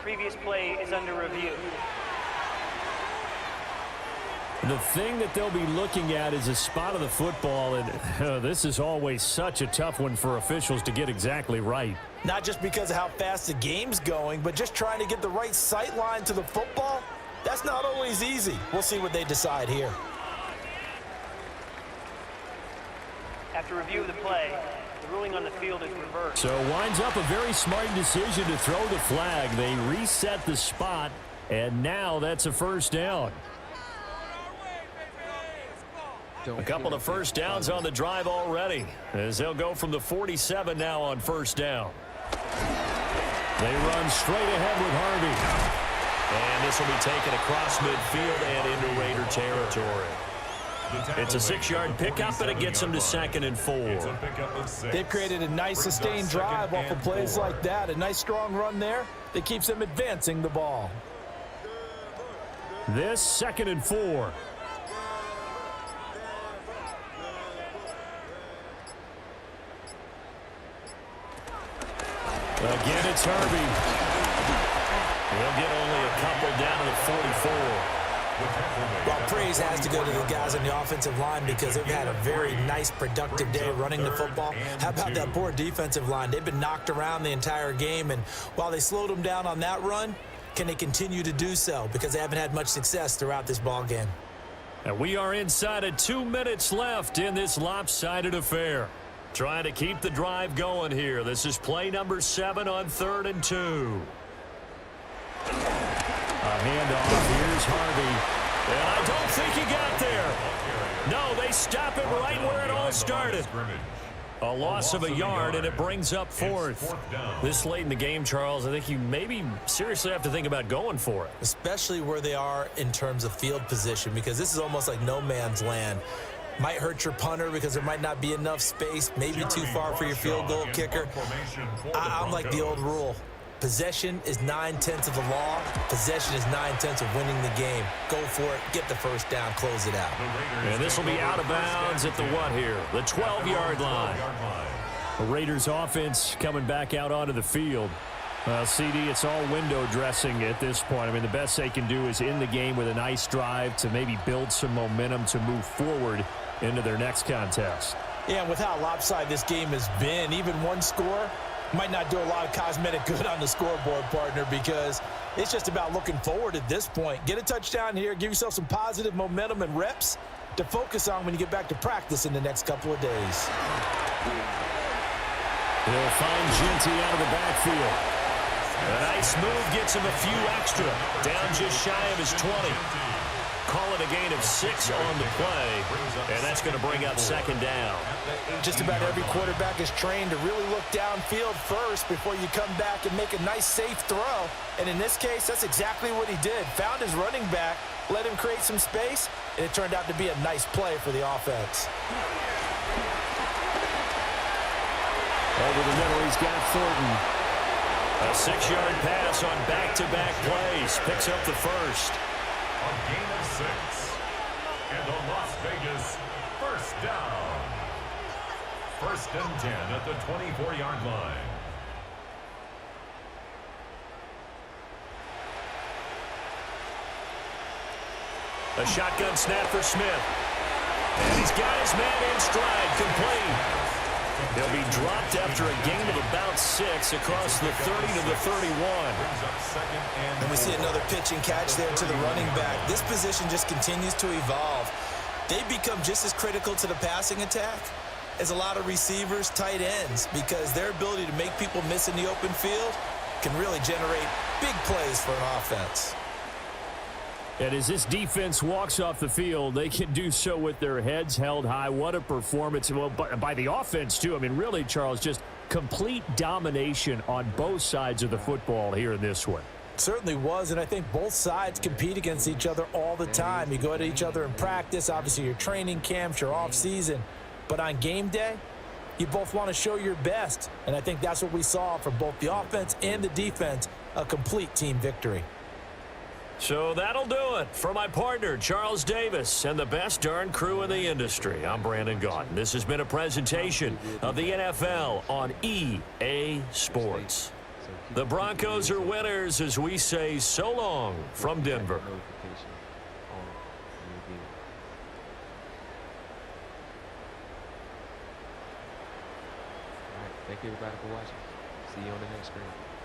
F: Previous play is under review.
A: The thing that they'll be looking at is a spot of the football, and this is always such a tough one for officials to get exactly right.
B: Not just because of how fast the game's going, but just trying to get the right sight line to the football. That's not always easy. We'll see what they decide here.
F: After review of the play, the ruling on the field is reversed.
A: So winds up a very smart decision to throw the flag. They reset the spot, and now that's a first down. A couple of first downs on the drive already, as they'll go from the 47 now on first down. They run straight ahead with Harvey. And this will be taken across midfield and into Raider territory. It's a 6-yard pickup, and it gets them to 2nd and 4.
B: They've created a nice sustained drive off of plays like that. A nice strong run there that keeps them advancing the ball.
A: This 2nd and 4. Again, it's Harvey. He'll get only a couple down to the 44.
B: Well, praise has to go to the guys on the offensive line because they've had a very nice, productive day running the football. How about that poor defensive line? They've been knocked around the entire game, and while they slowed them down on that run, can they continue to do so? Because they haven't had much success throughout this ball game.
A: And we are inside of 2 minutes left in this lopsided affair. Trying to keep the drive going here. This is play number 7 on 3rd and 2. A handoff. Here's Harvey. And I don't think he got there. No, they stop it right where it all started. A loss of a yard, and it brings up 4th. This late in the game, Charles, I think you maybe seriously have to think about going for it.
B: Especially where they are in terms of field position, because this is almost like no man's land. Might hurt your punter because there might not be enough space, maybe too far for your field goal kicker. I'm like the old rule. Possession is 9/10 of the law. Possession is 9/10 of winning the game. Go for it. Get the first down. Close it out.
A: And this will be out of bounds at the what here? The 12-yard line. The Raiders offense coming back out onto the field. CD, it's all window dressing at this point. I mean, the best they can do is end the game with a nice drive to maybe build some momentum to move forward into their next contest.
B: Yeah, and with how lopsided this game has been, even one score might not do a lot of cosmetic good on the scoreboard, partner, because it's just about looking forward at this point. Get a touchdown here, give yourself some positive momentum and reps to focus on when you get back to practice in the next couple of days.
A: They'll find Genty out of the backfield. A nice move gets him a few extra. Down just shy of his 20. Call it a gain of 6 on the play, and that's going to bring up 2nd down.
B: Just about every quarterback is trained to really look downfield first before you come back and make a nice, safe throw. And in this case, that's exactly what he did. Found his running back, let him create some space, and it turned out to be a nice play for the offense.
A: Over the middle, he's got Thornton. A 6-yard pass on back-to-back plays. Picks up the first.
C: A gain of 6. And the Las Vegas first down. 1st and 10 at the 24-yard line.
A: A shotgun snap for Smith. And he's got his man in stride, complete. He'll be dropped after a gain of about 6 across the 30 to the 31.
B: And we see another pitch and catch there to the running back. This position just continues to evolve. They become just as critical to the passing attack as a lot of receivers, tight ends, because their ability to make people miss in the open field can really generate big plays for an offense.
A: And as this defense walks off the field, they can do so with their heads held high. What a performance. Well, by the offense, too. I mean, really, Charles, just complete domination on both sides of the football here in this one.
B: Certainly was, and I think both sides compete against each other all the time. You go at each other in practice, obviously your training camps, your off-season. But on game day, you both want to show your best. And I think that's what we saw from both the offense and the defense, a complete team victory.
A: So that'll do it for my partner, Charles Davis, and the best darn crew in the industry. I'm Brandon Gaudin. This has been a presentation of the NFL on EA Sports. The Broncos are winners as we say so long from Denver.
D: Thank you, everybody, for watching. See you on the next screen.